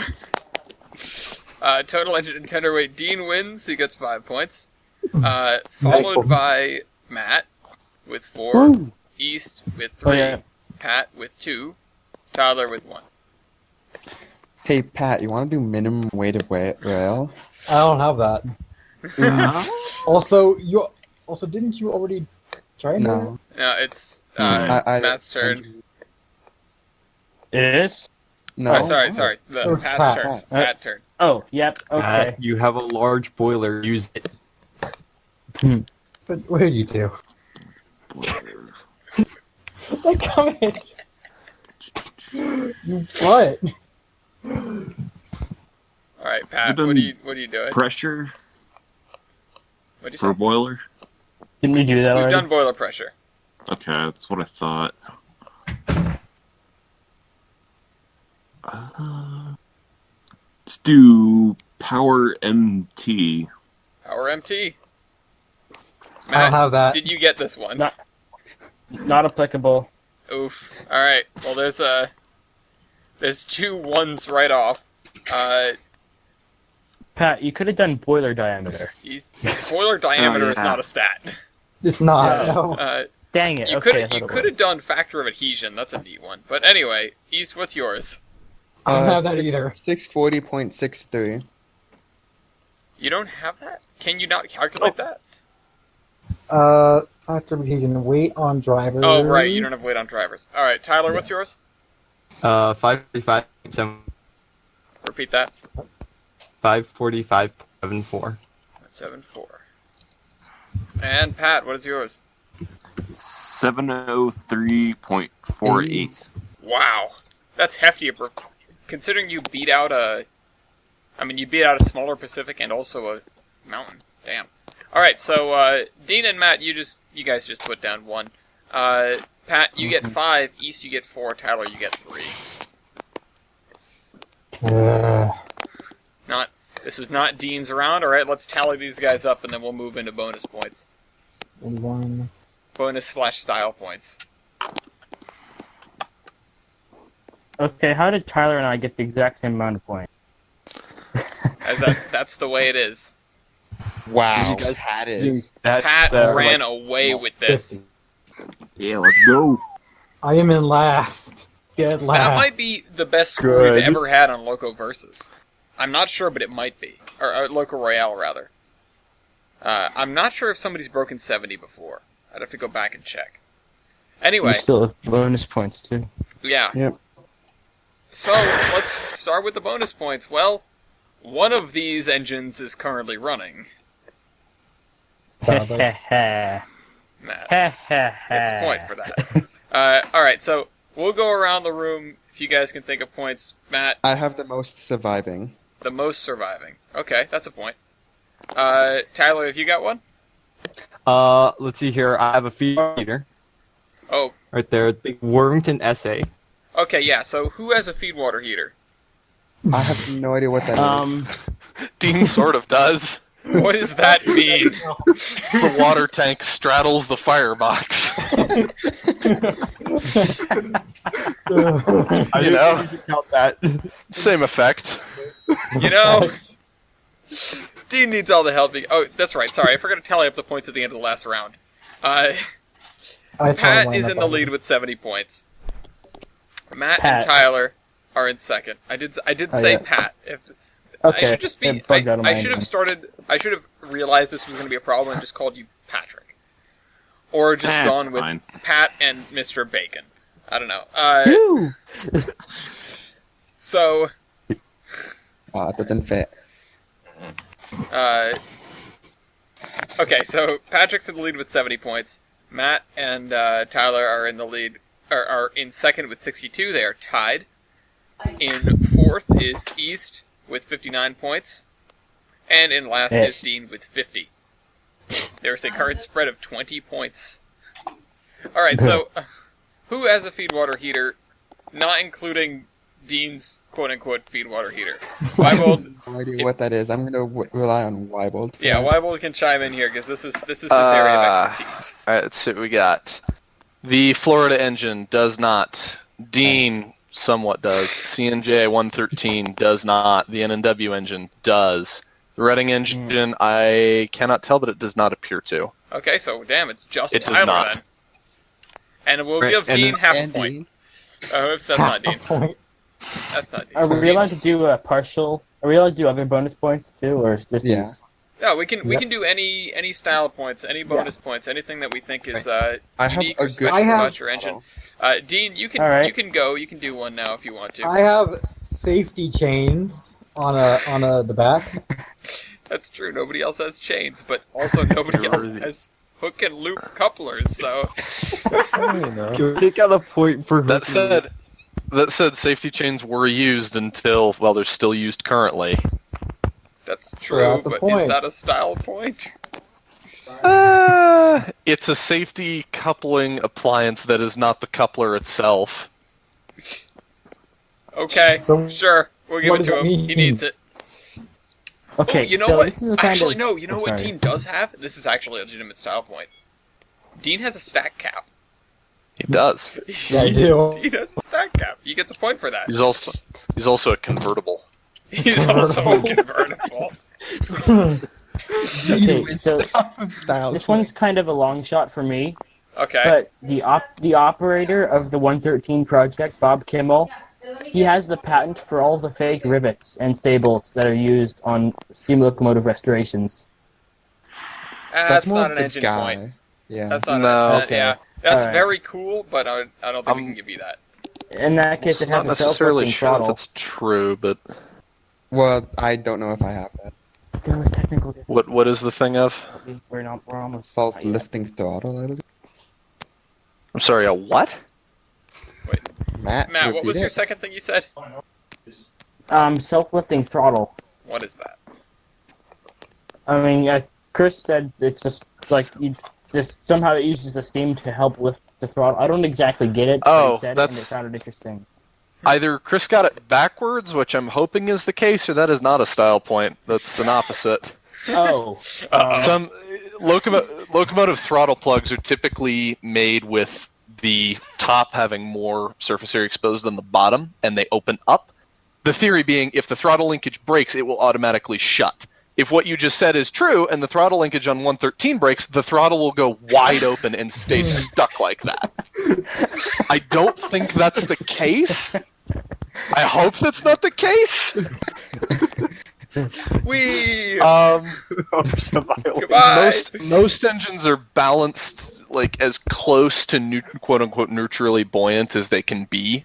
total engine and tender weight, Dean wins. He gets 5 points. Followed by Matt with 4. Woo. East with 3. Oh, yeah. Pat with 2. Tyler with 1. Hey, Pat, you want to do minimum weight of rail? I don't have that. Also, didn't you already try? No. No, it's I- Matt's turn. It is? No. Oh, sorry. The It was Pat's turn. Pat's. Pat's turn. Oh, yep. Okay. You have a large boiler. Use it. But what did you do? Like, comment. You what? All right, Pat. You What done are you doing? Pressure What'd you for a say? boiler? Didn't we do that We've already? done boiler pressure. Okay, that's what I thought. Let's do power MT. Power MT. I don't have that. Did you get this one? Not applicable. Oof. All right. Well, there's 2 ones right off. Pat, you could have done boiler diameter. Boiler diameter is yeah. not a stat. It's not. No. Dang it. You okay, could I thought you it could was. have done factor of adhesion. That's a neat one. But anyway, East, what's yours? I don't have that either. 640.63. You don't have that? Can you not calculate that? Factor of adhesion, weight on driver. Oh, right. You don't have weight on drivers. All right, Tyler, what's yours? 545.7. Repeat that. 545.74. 7.4. And Pat, what is yours? 703.48. Wow, that's hefty. Considering you beat out a smaller Pacific and also a mountain. Damn. All right, so Dean and Matt, you guys just put down 1. Pat, you get 5. East, you get 4. Tyler, you get 3. This was not Dean's round. All right, let's tally these guys up, and then we'll move into bonus points. 1. Bonus/style points. Okay, how did Tyler and I get the exact same amount of points? That's the way it is. Wow, You guys Pat is. Pat ran away with this. Yeah, let's go. I am in last. Dead last. That might be the best score Good. we've ever had on Loco Versus. I'm not sure, but it might be. Or Loco Royale, rather. I'm not sure if somebody's broken 70 before. I'd have to go back and check. Anyway, You still have bonus points, too. yeah. Yep. So, let's start with the bonus points. Well, one of these engines is currently running. Sadly. Nah, Gets it's a point for that. Alright, so we'll go around the room if you guys can think of points. Matt, I have the most surviving. the most surviving. Okay, that's a point. Tyler, have you got one? Let's see here. I have a feed meter Oh, right there. The Wormington SA. okay, yeah, so who has a feed water heater? I have no idea what that is. Dean sort of does. What does that mean? The water tank straddles the firebox. I You know. should count that. Same effect. You know, Dean needs all the help. Oh, that's right, sorry, I forgot to tally up the points at the end of the last round. Pat is in the lead with 70 points. Matt and Pat. Tyler are in second. I did say yeah. Pat. Okay, I should just be. it bugged out of I my should have engine. started. I should have realized this was going to be a problem and just called you Patrick, or just That's gone with fine. Pat and Mr. Bacon. I don't know. Woo! So, It doesn't fit. Okay, so Patrick's in the lead with 70 points. Matt and Tyler are in the lead, are in second with 62. They are tied. In fourth is East with 59 points. And in last is Dean with 50. There's a current spread of 20 points. Alright, so who has a feed water heater, not including Dean's quote-unquote feed water heater? Wybold, No idea what that is. I'm going to rely on Wybold. yeah, Wybold can chime in here, because this is his area of expertise. Alright, let's see what we got. The Florida engine does not. Dean somewhat does. CNJ 113 does not. The NNW engine does. The Reading engine, I cannot tell, but it does not appear to. Okay, so damn, it's just It does Tyler not. then. And we'll Right, give and Dean then- half a And point. Dean. Oh, oops, that's not Dean. Point. That's not Dean. Are we allowed to do a partial? Are we allowed to do other bonus points too, or is just Yeah. these? No, we can Yep. do any style points, any bonus points, anything that we think is I have unique a or good- special I have- about your engine. Dean, you can All right. you can go. You can do one now if you want to. I have safety chains on the back. That's true. Nobody else has chains, but also nobody else has hook and loop couplers. So Can we take out a point for That said, safety chains were used until, well, they're still used currently. that's true. Throughout the But point. is that a style point? It's a safety coupling appliance that is not the coupler itself. Okay, So, sure. We'll give what it does to that him. mean? He needs it. Okay, Oh, you know so what? this is a kind Actually, of, no. You know what sorry. Dean does have? This is actually a legitimate style point. Dean has a stack cap. He does. Yeah, I do. Dean has a stack cap. You get the point for that. He's also a convertible. He's also convertible. Okay, so Top of style. this one's kind of a long shot for me, Okay. but the operator of the 113 project, Bob Kimmel, he has the patent for all the fake rivets and stay bolts that are used on steam locomotive restorations. That's more not of an the engine guy. point. Yeah. That's not No. Okay. yeah. That's Alright. very cool, but I don't think we can give you that. In that case, it has Not a necessarily self-working sure that throttle. that's true, but Well, I don't know if I have that. There was technical difficulty. what is the thing of? We're almost Self-lifting throttle, I believe. I'm sorry, a what? Matt, Matt, what repeat was your it. second thing you said? Self-lifting throttle. What is that? I mean, Chris said it's just like you just somehow it uses the steam to help lift the throttle. I don't exactly get it. But Oh, he said it, and that's- it sounded interesting. Either Chris got it backwards, which I'm hoping is the case, or that is not a style point. That's an opposite. Oh, Some locomotive throttle plugs are typically made with the top having more surface area exposed than the bottom, and they open up. The theory being, if the throttle linkage breaks, it will automatically shut. If what you just said is true, and the throttle linkage on 113 breaks, the throttle will go wide open and stay stuck like that. I don't think that's the case. I hope that's not the case. We Oh, Most engines are balanced like as close to quote unquote neutrally buoyant as they can be.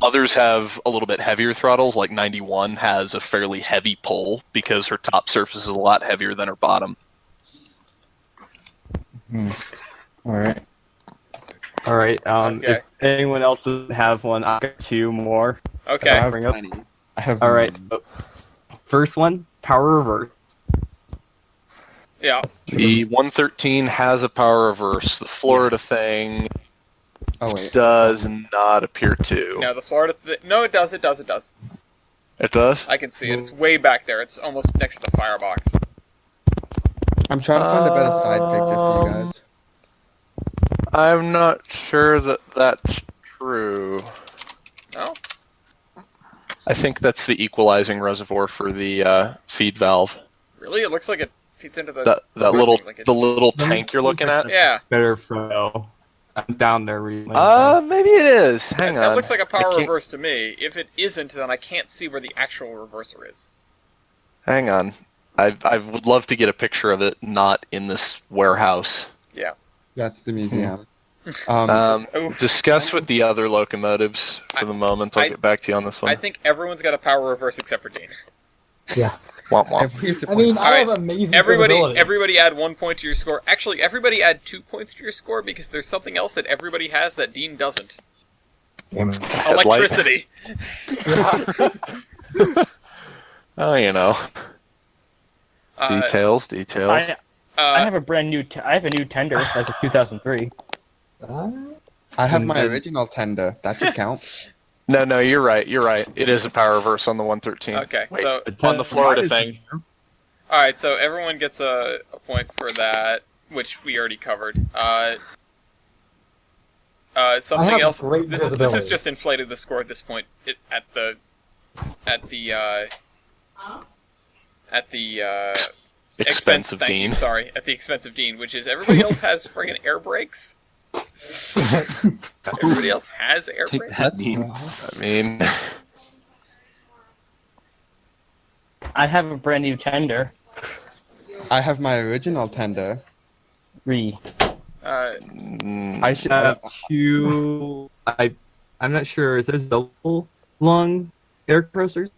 Others have a little bit heavier throttles, like 91 has a fairly heavy pull because her top surface is a lot heavier than her bottom. all right. All right. Okay. If anyone else doesn't have one, I got two more. I Okay. have Bring up- plenty. I have All right. none. So, first one, power reverse. Yeah. The 113 has a power reverse. The Florida thing Oh wait. does not appear to. Now the Florida. No, it does. It does. It does. It does? I can see it. It's way back there. It's almost next to the firebox. I'm trying to find a better side picture for you guys. I'm not sure that that's true. No. I think that's the equalizing reservoir for the feed valve. Really? It looks like it feeds into the. That little like it- the little tank you're looking at. Yeah. Better photo. I'm down there recently. Maybe it is. Hang That on. looks like a I power can't- reverse to me. If it isn't, then I can't see where the actual reverser is. Hang on. I would love to get a picture of it not in this warehouse. That's the museum. Oof. Discuss with the other locomotives for the moment. I'll I- get back to you on this one. I think everyone's got a power reverse except for Dean. Yeah. Womp womp. Everybody gets a I point. mean, I Alright, have amazing Everybody, visibility. everybody add 1 point to your score. Actually, everybody add 2 points to your score because there's something else that everybody has that Dean doesn't. Damn it. Electricity. Oh, you know. Uh, Details. I have a brand new. I have a new tender as of 2003. I have my Then- original tender. That should count. No, you're right. It is a power reverse on the 113. Okay, so On the Florida thing. alright, so everyone gets a point for that, which we already covered. Something have else. great This has visibility. just inflated the score at this point. At the Expensive thank Dean. you, sorry, at the expense of Dean, which is everybody else has friggin' air brakes. Everybody else has air Take brakes. that, Dean. I mean, I have a brand new tender. I have my original tender. I should. have two. I'm not sure. Is there double lung air compressors?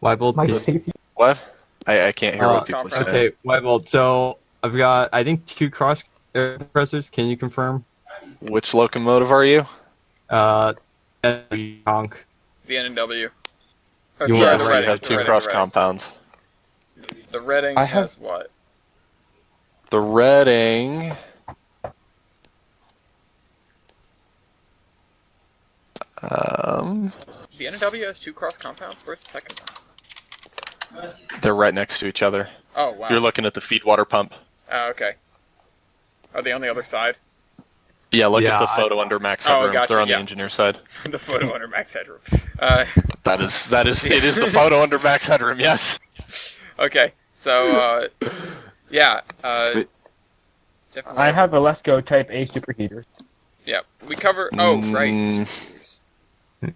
Why bolt? My safety. what? I can't hear Oh, what people say. Okay, why bolt? So I've got I think 2 cross air compressors. Can you confirm? Which locomotive are you? Honk. The N&W. You Yes, are you right, have 2 cross compounds. The Reading I have- has what? The Reading. The N&W has 2 cross compounds? Where's the second one? They're right next to each other. Oh, wow. You're looking at the feed water pump. Oh, okay. Are they on the other side? Yeah, look Yeah, at the photo under max Oh, headroom. gotcha, They're on yeah. the engineer side. The photo under max headroom. That is it is the photo under max headroom. Yes. Okay, so, yeah, Wait. definitely. I have a Lesco Type A superheater. Yeah, we cover. Oh, right. Mm. I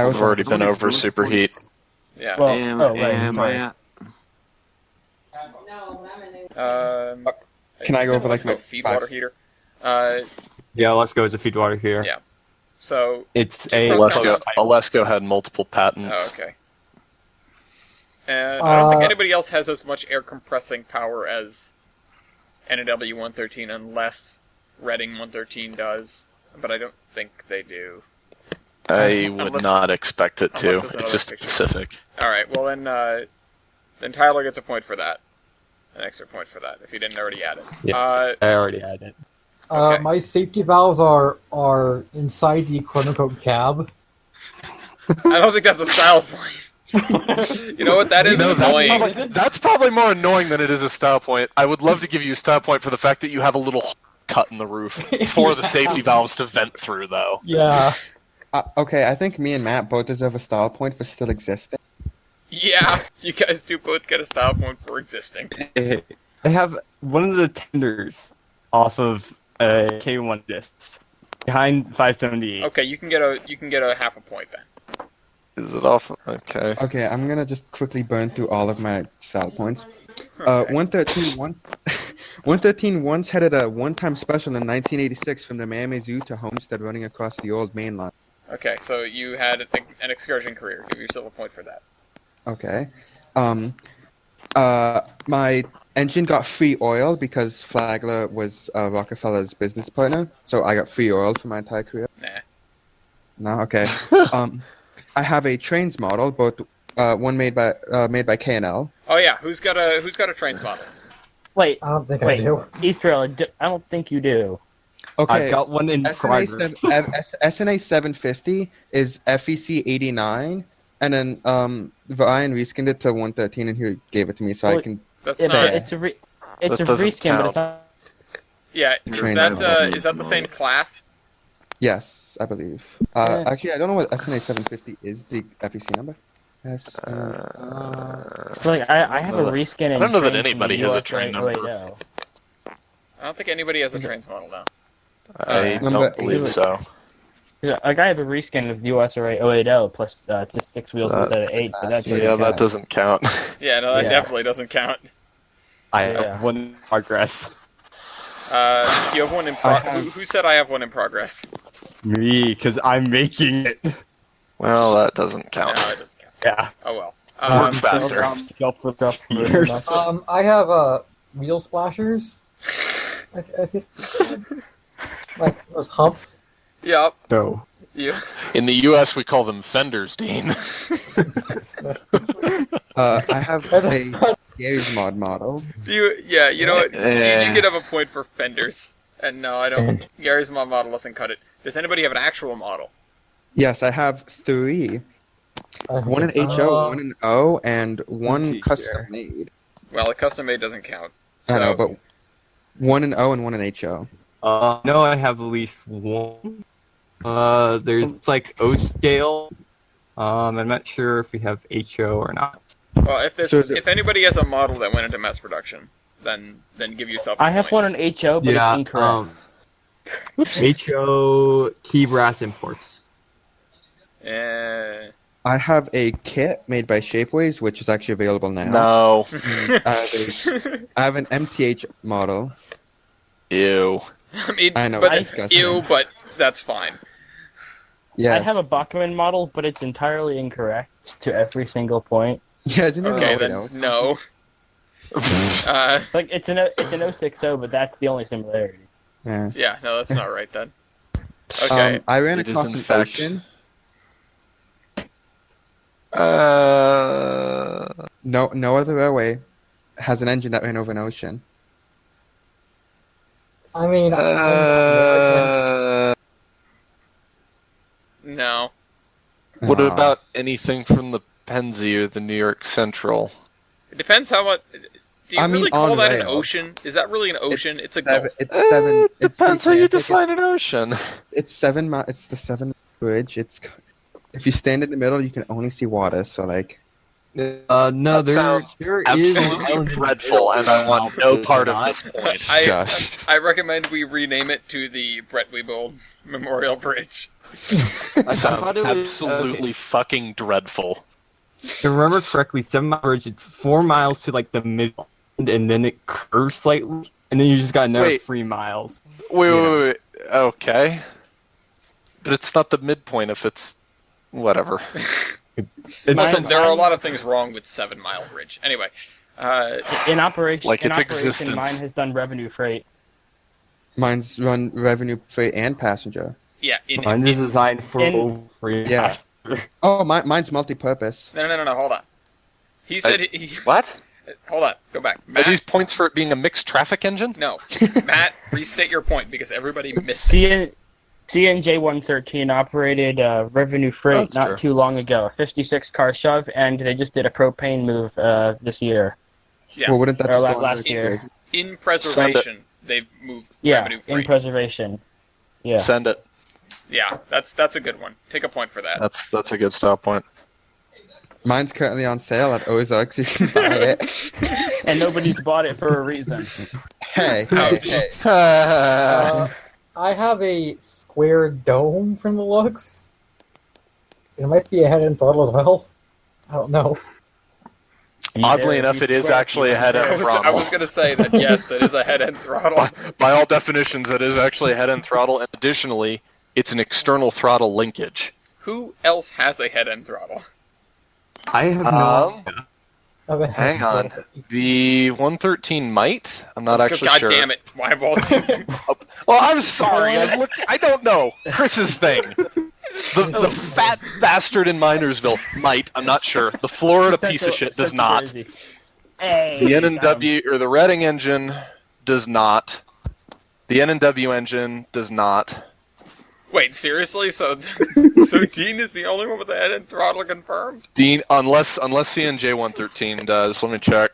We've also already been over Bonus superheat. points. Yeah. Well, Am oh, right, I sorry. at? Can I go over, like, Let's my go feed water facts? heater. Yeah, let's go as a feed water here. Yeah. So, It's a Alesco had multiple patents. oh, okay. And I don't think anybody else has as much air compressing power as N&W 113 unless Reading 113 does, but I don't think they do. I would Unless- not expect it to. unless there's It's just another picture. specific. Alright, well then Tyler gets a point for that. An extra point for that, if you didn't already add it. Yeah. I already had it. Okay. My safety valves are inside the quote-unquote cab. I don't think that's a style point. You know what, that is annoying. That's probably more annoying than it is a style point. I would love to give you a style point for the fact that you have a little cut in the roof for the safety valves to vent through, though. Yeah. Okay, I think me and Matt both deserve a style point for still existing. Yeah, you guys do both get a style point for existing. I have one of the tenders off of K1 discs behind 578. Okay, you can get a half a point then. Is it off? Okay. Okay, I'm gonna just quickly burn through all of my style points. Okay. 113 once headed a one-time special in 1986 from the Miami Zoo to Homestead running across the old main line. Okay, so you had an excursion career. Give yourself a point for that. Okay. My engine got free oil because Flagler was Rockefeller's business partner, so I got free oil for my entire career. Nah. No, okay. I have a trains model, both one made by K&L. Oh yeah, who's got a trains model? Wait, I don't think I wait, do. Easter, I don't think you do. Okay. I've got one in progress. SNA 750 is FEC 89, and then Ryan reskinned it to 113, and he gave it to me, so I Well, can. That's Yeah, not. but it's a That doesn't reskin, but it's count. not. Yeah, Train is that the same class? Yes, I believe. Yeah. Actually, I don't know what SNA 750 is. The FEC number. So like, I have a reskin. I don't know that in trains anybody from the has a US train right number. now. I don't think anybody has a trains model now. I Number don't believe eight. so. Like, I have a reskin of the USRA 080 plus just 6 wheels instead of 8, but that's Yeah, that doesn't count. Yeah, no, that Yeah. definitely doesn't count. I Yeah. have one in progress. You have one in Who said I have one in progress? Me, because I'm making it. Well, that doesn't count. No, it doesn't count. Yeah. Oh well. Work faster. I have wheel splashers. I think like those humps. Yep. No. You. In the U.S., we call them fenders, Dean. I have a Gary's mod model. You know what? Eh. You could have a point for fenders. And no, I don't. Gary's model doesn't cut it. Does anybody have an actual model? Yes, I have 3. One in HO, one in O, and one custom made. Well, a custom made doesn't count. I know, So, but one in O and one in HO. No, I have at least one. There's like O scale. I'm not sure if we have HO or not. well, So if anybody has a model that went into mass production, then give yourself a I have point. one on HO, but it's incorrect. HO key brass imports. I have a kit made by Shapeways, which is actually available now. No. I have an MTH model. Ew. I mean, I know, but it's disgusting. ew, but that's fine. Yes. I have a Bachmann model, but it's entirely incorrect to every single point. Yeah, isn't it Okay, all then else? no. Like it's an 060, but that's the only similarity. Yeah. Yeah, no, that's not right then. Okay. I ran It is across in an fact- ocean. No other railway has an engine that ran over an ocean. I mean, No. What Aw. about anything from the Penzi or the New York Central? It depends how much. Do you I mean, really call on that an rail. ocean? Is that really an ocean? It's a Seven, gulf. it's 7. It's Depends how you gigantic. define an ocean. It's 7 miles. It's the 7 bridge. If you stand in the middle, you can only see water. So like, No, That sounds there is Absolutely dreadful, and I want no part of this point. Shush. I recommend we rename it to the Brett Weebold Memorial Bridge. That thought sounds it was- absolutely fucking dreadful. If I remember correctly, 7 Mile Bridge, it's 4 miles to like the middle, and then it curves slightly, and then you just got another Wait. 3 miles. Wait. Okay. But it's not the midpoint if it's... Whatever. Listen, there are a lot of things wrong with 7 Mile Bridge. Anyway, In operation, Like in its operation, existence. mine has done revenue freight. mine's run revenue freight and passenger. yeah. Mine is designed for in- both free. Yeah. Oh, mine's multi-purpose. No. Hold on. He said he. What? Hold on. Go back. Are Matt. these points for it being a mixed traffic engine? No. Matt, restate your point because everybody missed it. CNJ 113 operated revenue freight That's not true. too long ago, a 56 car shove, and they just did a propane move this year. Yeah. Well, wouldn't that Or just la- go on last the year. bridge? In preservation, they've moved Yeah, revenue in freight. preservation. Yeah. Send it. Yeah, that's a good one. Take a point for that. That's a good stop point. Mine's currently on sale at Ozarks. You can buy it. And nobody's bought it for a reason. Hey. I have a square dome from the looks. It might be a head-end throttle as well. I don't know. Oddly enough, it is actually a head-end I throttle. was going to say that, yes, that is a head-end throttle. By all definitions, it is actually a head-end throttle, and additionally, it's an external throttle linkage. Who else has a head-end throttle? I have no. Hang on. The 113 might? I'm not actually God sure. damn it. Why of all Well, I'm sorry. I don't know. Chris's thing. The fat bastard in Minersville might. I'm not sure. The Florida piece of shit does not. Hey, The N&W or the Reading engine does not. The N&W engine does not. Wait, seriously? So Dean is the only one with a head-end throttle confirmed? Dean, unless CNJ 113 does. Let me check.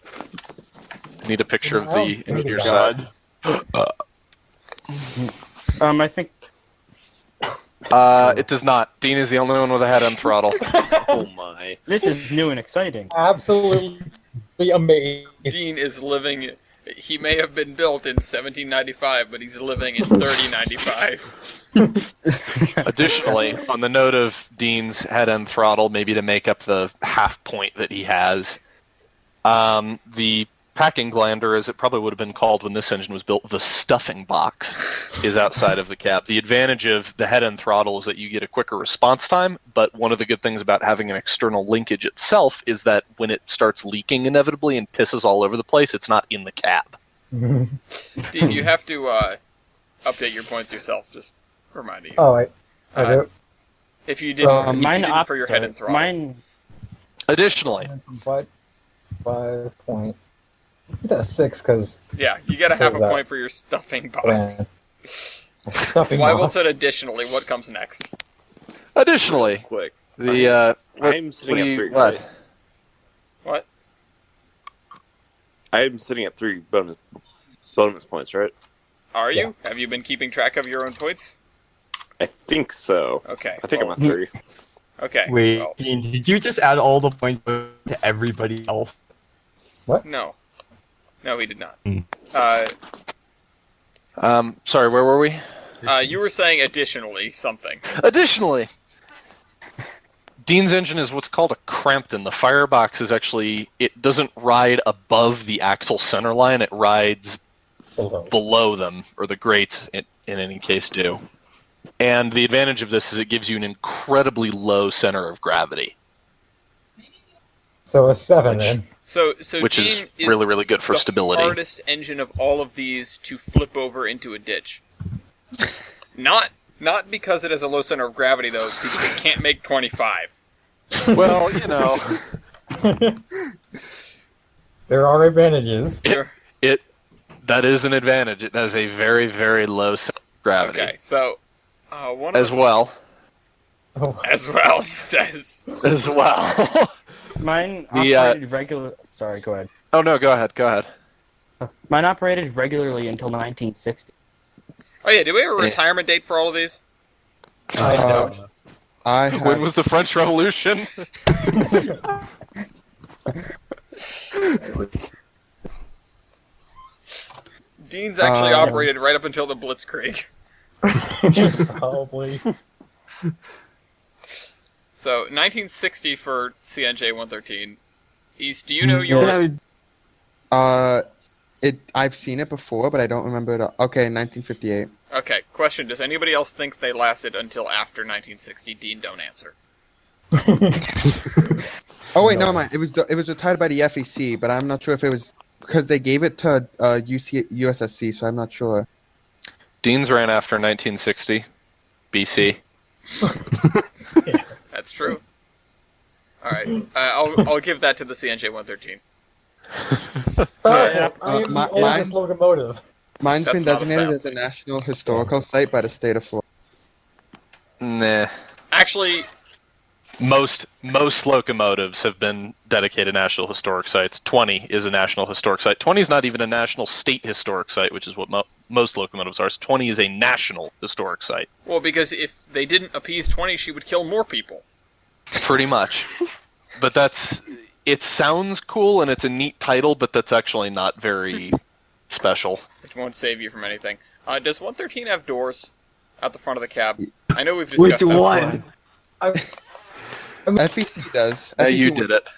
I need a picture of the interior side. I think It does not. Dean is the only one with a head-end throttle. Oh my. this is new and exciting. Absolutely amazing. Dean is living... He may have been built in 1795, but he's living in 3095. Additionally, on the note of Dean's head-end throttle, maybe to make up the half point that he has, the packing gland, or as it probably would have been called when this engine was built, the stuffing box, is outside of the cab. The advantage of the head-end throttle is that you get a quicker response time, but one of the good things about having an external linkage itself is that when it starts leaking inevitably and pisses all over the place, it's not in the cab. Dean, you have to update your points yourself, just reminding you. Oh, I do. If you didn't, Mine for your head and throttle. Additionally, 5 point. That's 6 because Yeah, you get a half a What was that? point for your stuffing box. stuffing. Wyville box. said additionally. What comes next? additionally, Quick. the I'm sitting at 3. What? Right? What? I'm sitting at 3 bonus points, right? Are you? Have you been keeping track of your own points? I think so. Okay. I think well, I'm at 3. Okay. Wait, well, Dean, did you just add all the points to everybody else? no. No, he did not. Hmm. Sorry, where were we? You were saying additionally something. Additionally, Dean's engine is what's called a Crampton. The firebox is actually, it doesn't ride above the axle center line, it rides below them, or the grates in any case do. And the advantage of this is it gives you an incredibly low center of gravity, So a 7 then. So which Dean is really, really good for the stability. hardest engine of all of these to flip over into a ditch. Not because it has a low center of gravity, though, because it can't make 25. Well, you know, There are advantages. that is an advantage. It has a very, very low center of gravity. Okay, so one of As the- well. Oh, As well, he says. As well. Mine The, operated regular. Sorry, go ahead. Oh, no, go ahead. Mine operated regularly until 1960. Oh yeah, do we have a retirement date for all of these? I don't. I have, When was the French Revolution? Dean's actually operated right up until the Blitzkrieg. Probably. So 1960 for CNJ 113. East, do you know yours? I've seen it before, but I don't remember it. Okay, 1958. Okay, question: does anybody else think they lasted until after 1960? Dean, don't answer. Oh wait, never mind. It was retired by the FEC, but I'm not sure if it was because they gave it to USSC, so I'm not sure. Dean's ran after 1960, BC. That's true. All right, I'll give that to the CNJ 113. Sorry, Yeah, I am my- the oldest locomotive. Mine's That's been not a designated sound. as a national historical site by the state of Florida. Nah. Actually, Most locomotives have been dedicated National Historic Sites. 20 is a National Historic Site. 20 is not even a National State Historic Site, which is what most locomotives are. So 20 is a National Historic Site. well, because if they didn't appease 20, she would kill more people. Pretty much. But it sounds cool and it's a neat title, but that's actually not very special. It won't save you from anything. Does 113 have doors out the front of the cab? I know we've discussed Which that one? FEC does. You FEC did it.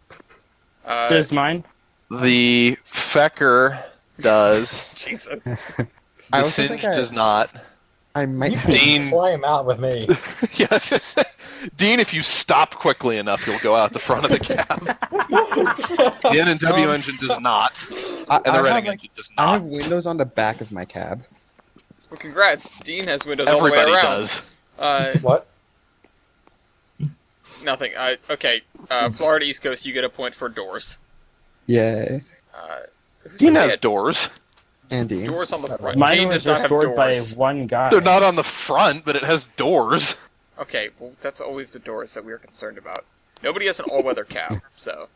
before. Does mine? The Fecker does. Jesus. I The also Singe think does not. I might. Dean, Fly him out with me. yes, Dean, if you stop quickly enough, you'll go out the front of the cab. The N&W engine does not, I and the have, Reading like, engine does I not. have windows on the back of my cab. Well, congrats. Dean has windows all the way Everybody around. does. What? Nothing. Okay. Florida East Coast, you get a point for doors. Yay, Who Dean said has they doors. Andy. had doors on the front. Mine Dean was does not have restored by doors. one guy. They're not on the front, but it has doors. Okay, well, that's always the doors that we're concerned about. Nobody has an all-weather cab, so...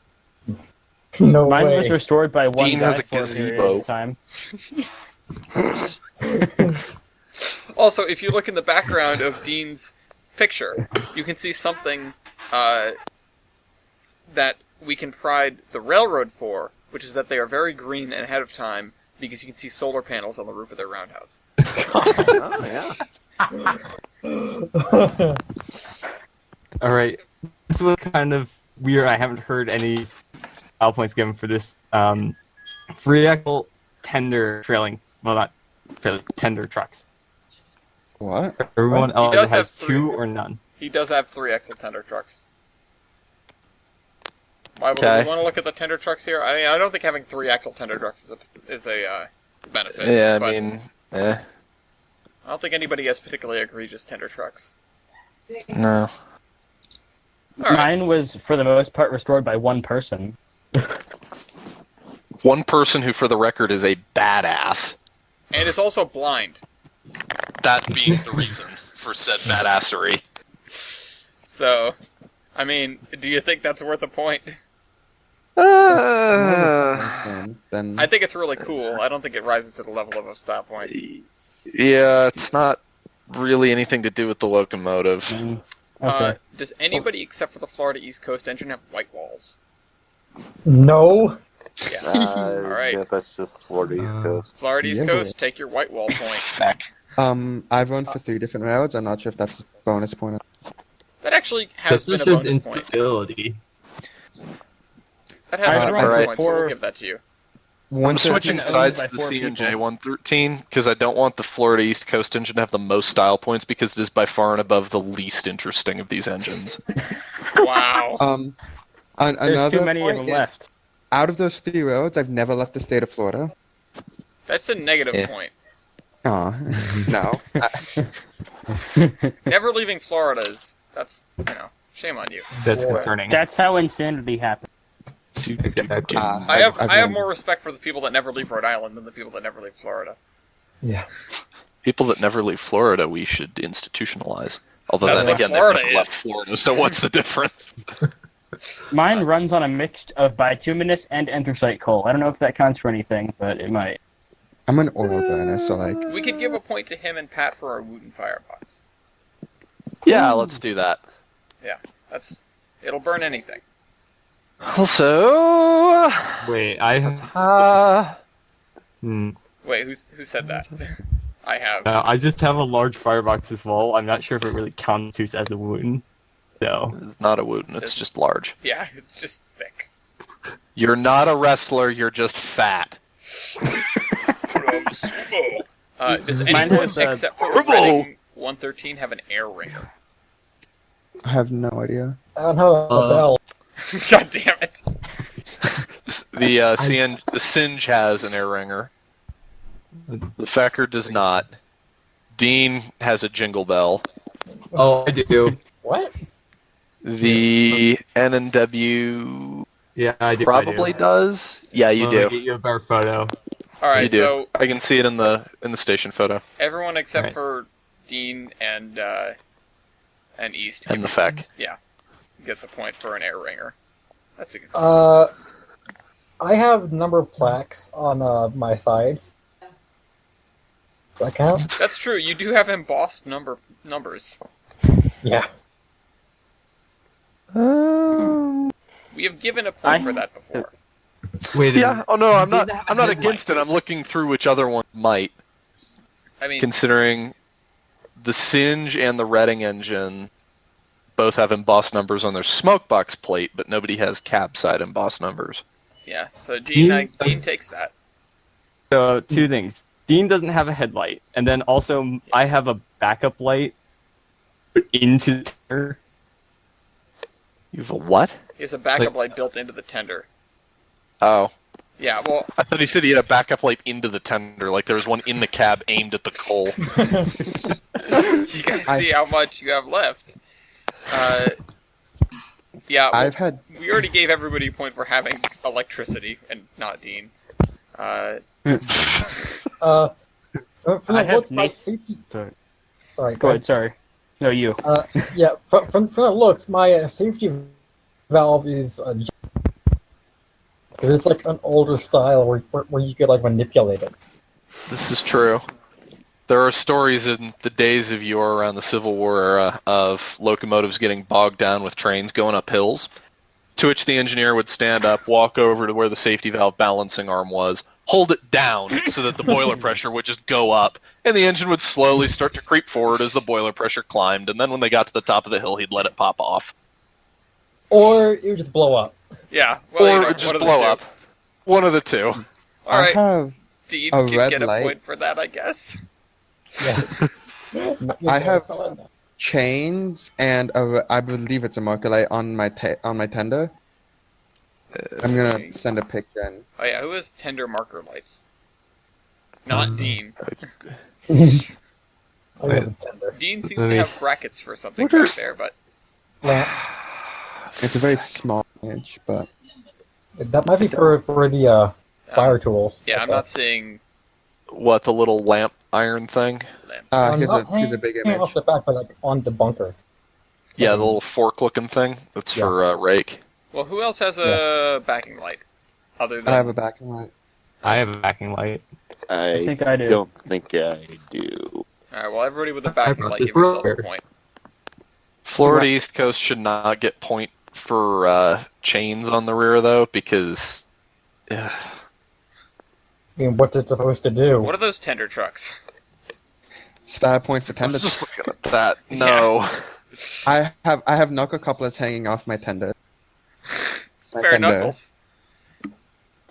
No Mine way. was restored by one Dean guy has a for a period gazebo. of time. Also, if you look in the background of Dean's picture, you can see something that we can pride the railroad for, which is that they are very green and ahead of time because you can see solar panels on the roof of their roundhouse. Oh, yeah. All right. This was kind of weird. I haven't heard any style points given for this 3 axle tender trailing. Well, not trailing, tender trucks. What? Everyone else does has have 2 three. or none. He does have 3 axle tender trucks. Why would Okay. we want to look at the tender trucks here? I mean, I don't think having 3 axle tender trucks is a benefit. Yeah, I but mean, I don't think anybody has particularly egregious tender trucks. no. All right. Mine was, for the most part, restored by one person. One person who, for the record, is a badass. And is also blind. That being the reason for said badassery. So, I mean, do you think that's worth a point? Then I think it's really cool. I don't think it rises to the level of a style point. Yeah, it's not really anything to do with the locomotive. Okay. Does anybody except for the Florida East Coast engine have white walls? No. Yeah. All right. Yeah, that's just Florida East Coast. Florida East Yeah. Coast, take your white wall point. Feck. I've run for 3 different routes. I'm not sure if that's a bonus point. That actually has This been a is just bonus point. instability. That has I've been a run bonus for point, so we'll four- give that to you. I'm switching owned sides by to the 4 CNJ people. 113 because I don't want the Florida East Coast engine to have the most style points because it is by far and above the least interesting of these engines. Wow. An- There's another too many of point them is, left. out of those 3 roads, I've never left the state of Florida. That's a negative Yeah. point. Aw, no. Never leaving Florida that's, shame on you. That's Yeah. concerning. That's how insanity happens. Exactly. I have I've I have run- more respect for the people that never leave Rhode Island than the people that never leave Florida. Yeah. People that never leave Florida, we should institutionalize. Although That's then what again, Florida they've never left is. Florida, so what's the difference? Mine runs on a mix of bituminous and anthracite coal. I don't know if that counts for anything, but it might. I'm an oil burner, so like, We could give a point to him and Pat for our Wooten firebox. Yeah, let's do that. It'll burn anything. Also, Wait, I have. Wait, who said that? I have. I just have a large firebox as well. I'm not sure if it really counts as a wound. So. it's not a Wooten, it's just large. Yeah, it's just thick. You're not a wrestler, you're just fat. Does Mine anyone has, except for the Reading 113 have an air ringer? I have no idea. I don't have a bell. God damn it! The Singe has an air ringer. The Fecker does not. Dean has a jingle bell. Oh, I do. What? The N&W Yeah, I do. probably does. Yeah, you I'll do. get you a better photo. All right, You do. so I can see it in the station photo. everyone except Right. for Dean and East And the Feck. gets a point for an air ringer. That's a good. I have number plaques on my sides. Does that count? That's true. You do have embossed numbers. Yeah. We have given a point for that before. Wait a Yeah. minute. Oh no, I'm Did not. they have a I'm not headlight? against it. I'm looking through which other ones might, I mean, considering the Singe and the Reading engine both have embossed numbers on their smoke box plate, but nobody has cab side embossed numbers. yeah. So Dean Dean- takes that. So, 2 things. Dean doesn't have a headlight, and then also I have a backup light put into the tire. You have a what? He has a backup light built into the tender. Oh, Yeah. Well, I thought he said he had a backup light into the tender, like there was one in the cab aimed at the coal. you guys see how much you have left. Yeah. I've had We already gave everybody a point for having electricity, and not Dean. From the I have looks, my Nate- safety. Sorry. Sorry, Go ahead, sorry. No, you. Yeah, from the looks, my safety valve is because it's like an older style where you could like manipulate it. This is true. There are stories in the days of yore around the Civil War era of locomotives getting bogged down with trains going up hills, to which the engineer would stand up, walk over to where the safety valve balancing arm was, hold it down so that the boiler pressure would just go up, and the engine would slowly start to creep forward as the boiler pressure climbed, and then when they got to the top of the hill, he'd let it pop off. Or it would just blow up. Yeah. Well, Or you it know, would just one of the blow two. up. One of the two. All right. have Dean a can red get a light. point for that, I guess. Yes. I have chains and I believe it's a marker light on my tender. I'm gonna send a picture in. Oh yeah, who has tender marker lights? Not Dean. I have a tender. Dean seems Let to me have brackets for something back there, but Lamps. It's a very small image, but That might be for the fire tools. yeah, I'm not seeing What, the little lamp iron thing? lamp. here's Not a big hanging image. off the back, but like on the bunker. Yeah, the little fork-looking thing. That's Yeah. for rake. Well, who else has a backing light? Other than I have a backing light. I have a backing light. I think I do. don't think I do. Alright, well, everybody with a backing brought light, this give yourself a rover. point. Florida East Coast should not get point for chains on the rear, though, because... I mean, what's it supposed to do? What are those tender trucks? Style point for I tender. was just looking at that. No. I have knuckle couplers hanging off my tender. Spare tender. knuckles.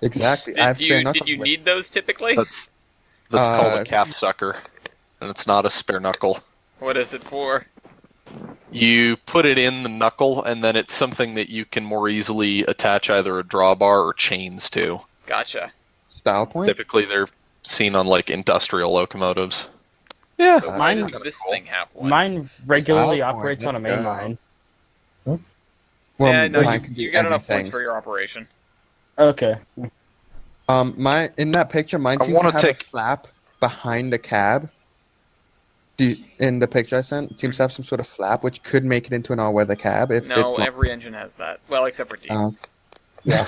Exactly. I have spare knuckles. Did you with- need those typically? That's called a calf sucker, and it's not a spare knuckle. What is it for? You put it in the knuckle, and then it's something that you can more easily attach either a drawbar or chains to. Gotcha. Style point. Typically, they're seen on like industrial locomotives. Yeah. So So why mine- does this thing have one? Mine regularly Style point, operates on a let's main go. line. Well, yeah, no, mine can do you got enough anything. points for your operation. Okay. My in that picture, mine I seems to wanna have take- a flap behind the cab. In the picture I sent, it seems to have some sort of flap, which could make it into an all-weather cab if No, it's not. every engine has that. Well, except for Dean. Yeah.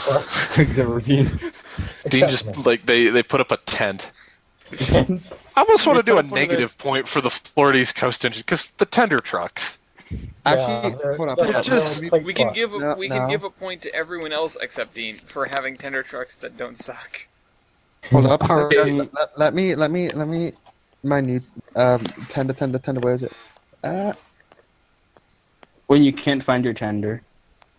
Dean. Dean just like they put up a tent. I almost want to do a negative point for the Florida East Coast engine because the tender trucks. Actually, they're- hold on. they're hold on. just- like We can trucks. give No, we no. can give a point to everyone else except Dean for having tender trucks that don't suck. Hold up. Alright. Let me. My new tender. Where is it? Well, you can't find your tender.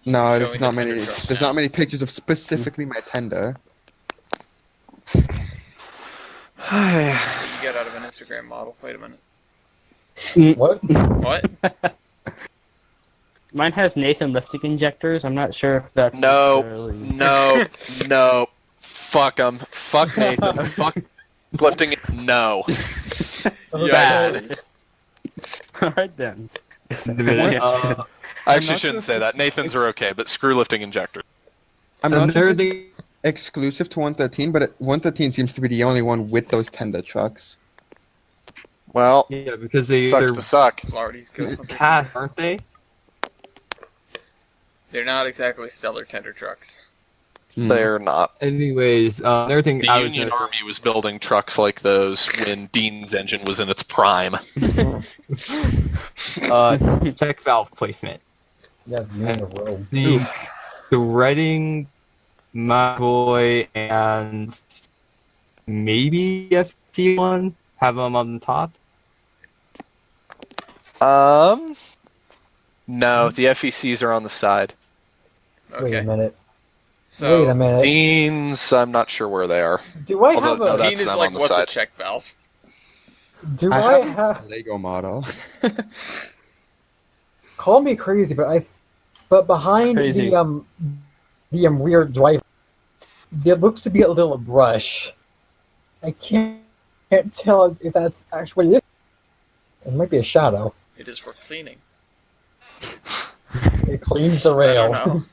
No, Showing there's the not tender many. trucks There's now. not many pictures of specifically my tender. You get out of an Instagram model. Wait a minute. What? What? Mine has Nathan lifting injectors. I'm not sure if that's No, necessarily- no. Fuck them. Fuck Nathan. Fuck lifting it. No. Bad. Alright then. I actually shouldn't say that. Nathan's are okay, but screw lifting injectors. I'm not Another sure thing. exclusive to 113, but 113 seems to be the only one with those tender trucks. Well, Yeah, because sucks they're to suck. Florida East Coast. cat, aren't they? They're not exactly stellar tender trucks. They're not. Anyways, another thing The I was Union noticing. Army was building trucks like those when Dean's engine was in its prime. Check valve placement. Yeah, you in a row. The Reading, my boy, and maybe FT1 have them on the top. No, the FECs are on the side. Okay. Wait a minute. So Wait a minute. Dean's, I'm not sure where they are. Do I Although, have no, a? that's Dean is them like, on the what's a side. check valve? Do I I have have? a Lego model. Call me crazy, but behind Crazy. the rear driver, there looks to be a little brush. I can't tell if that's actually it. It might be a shadow. It is for cleaning. It cleans the I rail. don't know.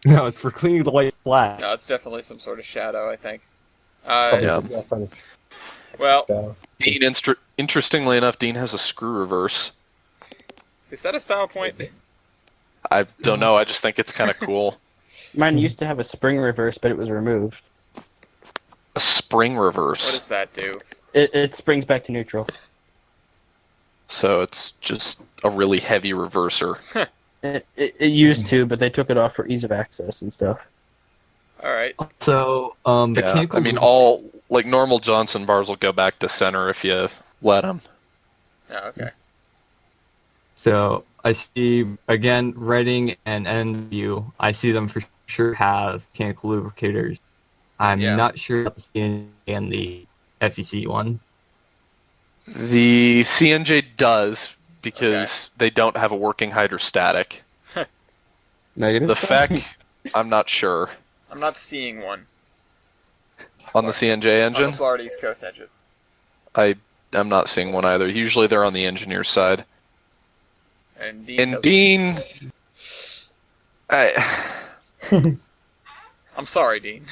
No, it's for cleaning the white flag. No, it's definitely some sort of shadow, I think. Yeah. Probably Well, shadow. Dean, interestingly enough, Dean has a screw reverse. is that a style point? I don't know. I just think it's kind of cool. Mine used to have a spring reverse, but it was removed. A spring What reverse. does that do? It springs back to neutral. So it's just a really heavy reverser. It used to, but they took it off for ease of access and stuff. Alright. So, Yeah, mechanical. I mean, all like normal Johnson bars will go back to center if you let them. Oh, okay. So I see again, Reading and NW. I see them for sure have mechanical lubricators. I'm Yeah. not sure about the CNJ and the FEC one. The CNJ does, because they don't have a working hydrostatic. Negative. The stuff? FEC, I'm not sure. I'm not seeing one On the CNJ on the engine, Florida East Coast engine. I'm not seeing one either. Usually they're on the engineer's side. And Dean And doesn't. Dean, I, I'm sorry, Dean.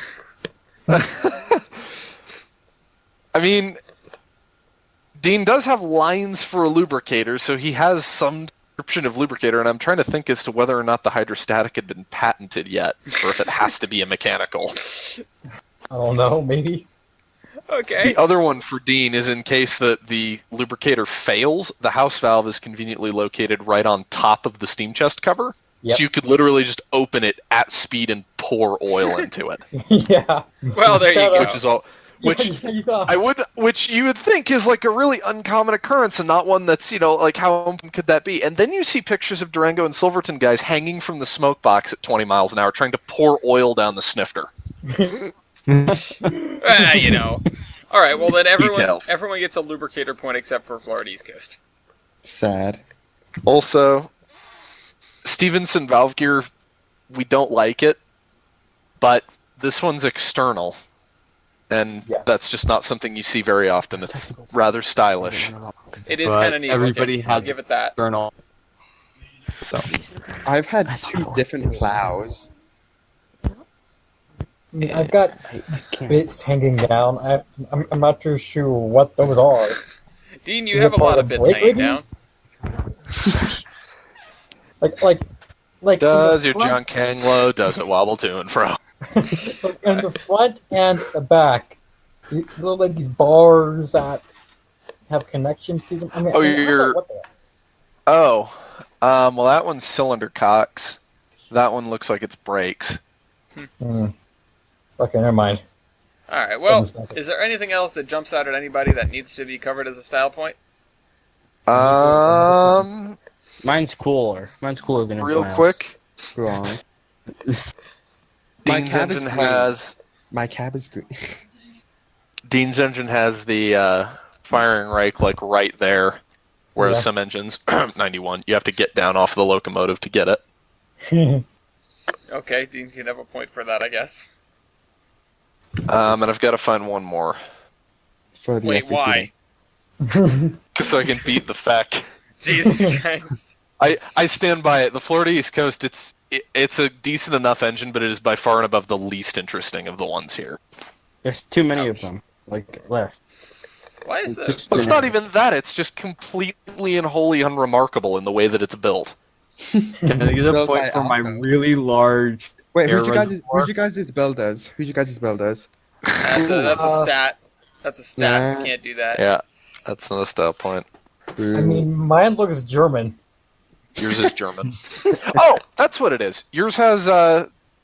I mean, Dean does have lines for a lubricator, so he has some description of lubricator, and I'm trying to think as to whether or not the hydrostatic had been patented yet, or if it has to be a mechanical. I don't know, maybe. Okay. The other one for Dean is in case that the lubricator fails, the house valve is conveniently located right on top of the steam chest cover, Yep. so you could literally just open it at speed and pour oil into it, Yeah. Well, there you go. which is all. Which you would think is like a really uncommon occurrence and not one that's, like how could that be? And then you see pictures of Durango and Silverton guys hanging from the smoke box at 20 miles an hour trying to pour oil down the snifter. All right, well then Details. everyone gets a lubricator point except for Florida East Coast. Sad. Also, Stevenson valve gear, we don't like it, but this one's external. And that's just not something you see very often. It's rather stylish. It is But kind of neat. everybody looking. I'll has give it that. external. So, I've had 2 different plows. I've got bits hanging down. I'm not too sure what those are. Dean, you Is have it a lot part of of bits brake hanging rigging? down. Like Does in your the junk hang low? Does it wobble to and fro? front, in the front and the back, you look like these bars that have connection to them. I mean, Oh, I don't know you're- what they are. Well, that one's cylinder cocks. That one looks like it's brakes. Okay, never mind. All right. Well, Doesn't matter. is there anything else that jumps out at anybody that needs to be covered as a style point? Mine's cooler. Mine's cooler than Real everyone else. quick, Wrong. My Dean's cab is engine green. has My cab is green. Dean's engine has the firing rake like right there, whereas Yeah. some engines, 91, you have to get down off the locomotive to get it. Okay, Dean can have a point for that, I guess. And I've got to find one more, For the Wait, FEC. why? so I can beat the FEC. Jesus Christ. I stand by it. The Florida East Coast, it's a decent enough engine, but it is by far and above the least interesting of the ones here. There's too many of them. Left. Why is that? Just- Well, it's not even that. It's just completely and wholly unremarkable in the way that it's built. can I get a Built by point for my Alco. really large Wait, air who's your guys' reservoir? builders? Who's your guys' builders? That's a stat. That's a stat. Nah. You can't do that. Yeah, that's not a style point. I mean, mine looks German. Yours is German. Oh, that's what it is. Yours has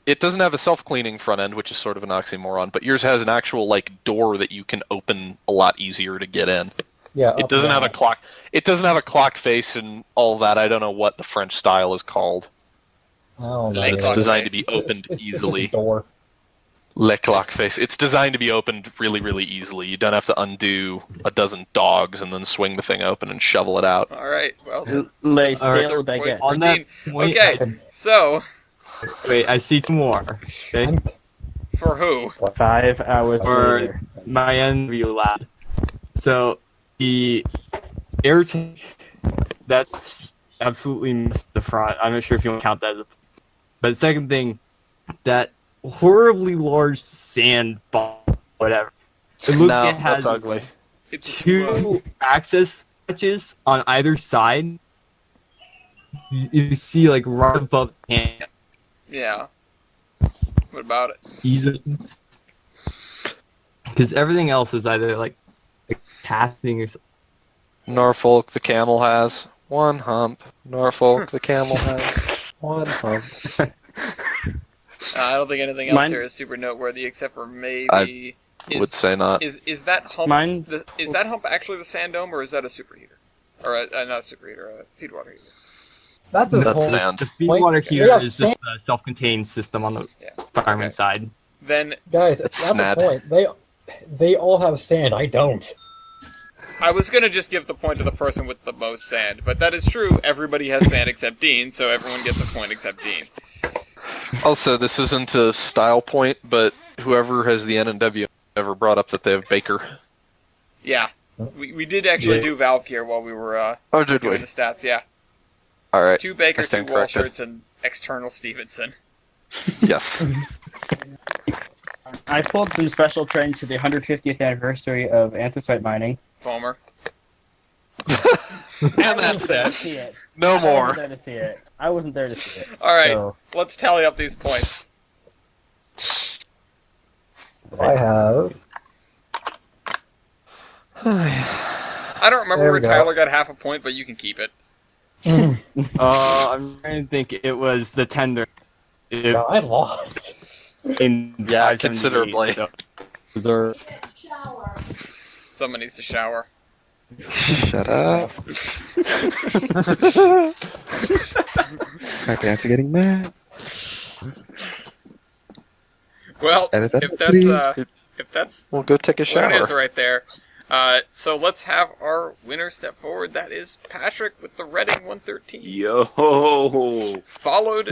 it doesn't have a self-cleaning front end, which is sort of an oxymoron, but yours has an actual door that you can open a lot easier to get in. Yeah, It doesn't have a clock. It doesn't have a clock face and all that. I don't know what the French style is called. I don't know. Like It's clock designed face. to be opened It's just easily. a door. Le clock face. It's designed to be opened really, really easily. You don't have to undo a dozen dogs and then swing the thing open and shovel it out. All right. Well, Les All right. stale baguette. On that Dean, point, okay. So, wait, I see two more. Okay, I'm, for who? 5 hours for later. my NVU lab. So the air tank, that's absolutely missed the front. I'm not sure if you want to count that. But second thing, that horribly large sand ball, whatever. It looks like it has that's ugly. It's two access hatches on either side. You see, right above the hand. Yeah. What about it? Because everything else is either a casting or something. Norfolk the camel has one hump. Norfolk the camel has one hump. I don't think anything else Mine- here is super noteworthy except for maybe. I would say not. Is that hump? Mine- Is that hump actually the sand dome, or is that a superheater? Or not a superheater, a feed water heater? that's a That's cool. sand. The feed Wait, water they heater have is sand- just a self-contained system on the Yeah. fireman Okay. side. then Guys, that's the Snad. point. They all have sand. I don't. I was going to just give the point to the person with the most sand, but that is true. Everybody has sand except Dean, so everyone gets a point except Dean. Also, this isn't a style point, but whoever has the N and W never brought up that they have Baker. Yeah. We did actually do Valve Gear while we were Oh, did doing we? the stats, yeah. All right. 2 Baker, I 2 stand Wall corrected. shirts, and external Stevenson. Yes. I pulled some special trains to the 150th anniversary of anthracite mining. Foamer. And that's it. See it. No I more. wasn't there to see it. I wasn't there to see it. Alright, So, let's tally up these points. I have. I don't remember There where we go. Tyler got half a point, but you can keep it. I'm trying to think. It was the tender. It, No, I lost. in Yeah, 578, considerably. so those are- Someone needs to shower. Shut up. My parents are getting mad. Well, Edit that, if please. that's We'll go take a what it is shower. right there. So let's have our winner step forward. That is Patrick with the Reading 113. Yo. Followed,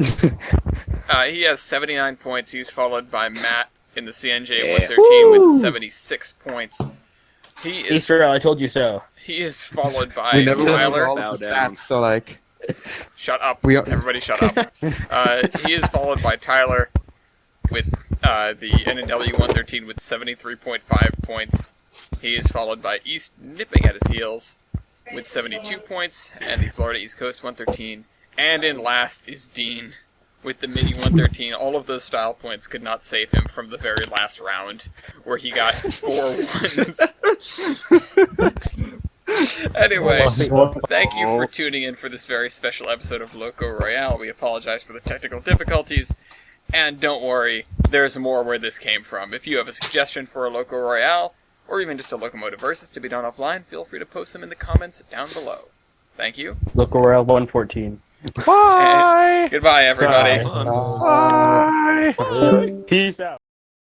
he has 79 points. He's followed by Matt in the CNJ 113 with 76 points. He is Easter, I told you so. he is folled by We never went over Tyler. all Bow of the down. stats, so like, Shut up. We are- Everybody shut up. He is followed by Tyler with the NNW 113 with 73.5 points. He is followed by East nipping at his heels with 72 points, and the Florida East Coast 113. And in last is Dean with the Mini 113. All of those style points could not save him from the very last round, where he got 4 ones. Anyway, thank you for tuning in for this very special episode of Loco Royale. We apologize for the technical difficulties, and don't worry, there's more where this came from. If you have a suggestion for a Loco Royale, or even just a Locomotive Versus to be done offline, feel free to post them in the comments down below. Thank you. Local Royale 114. Bye! Goodbye, everybody. Bye. Peace out.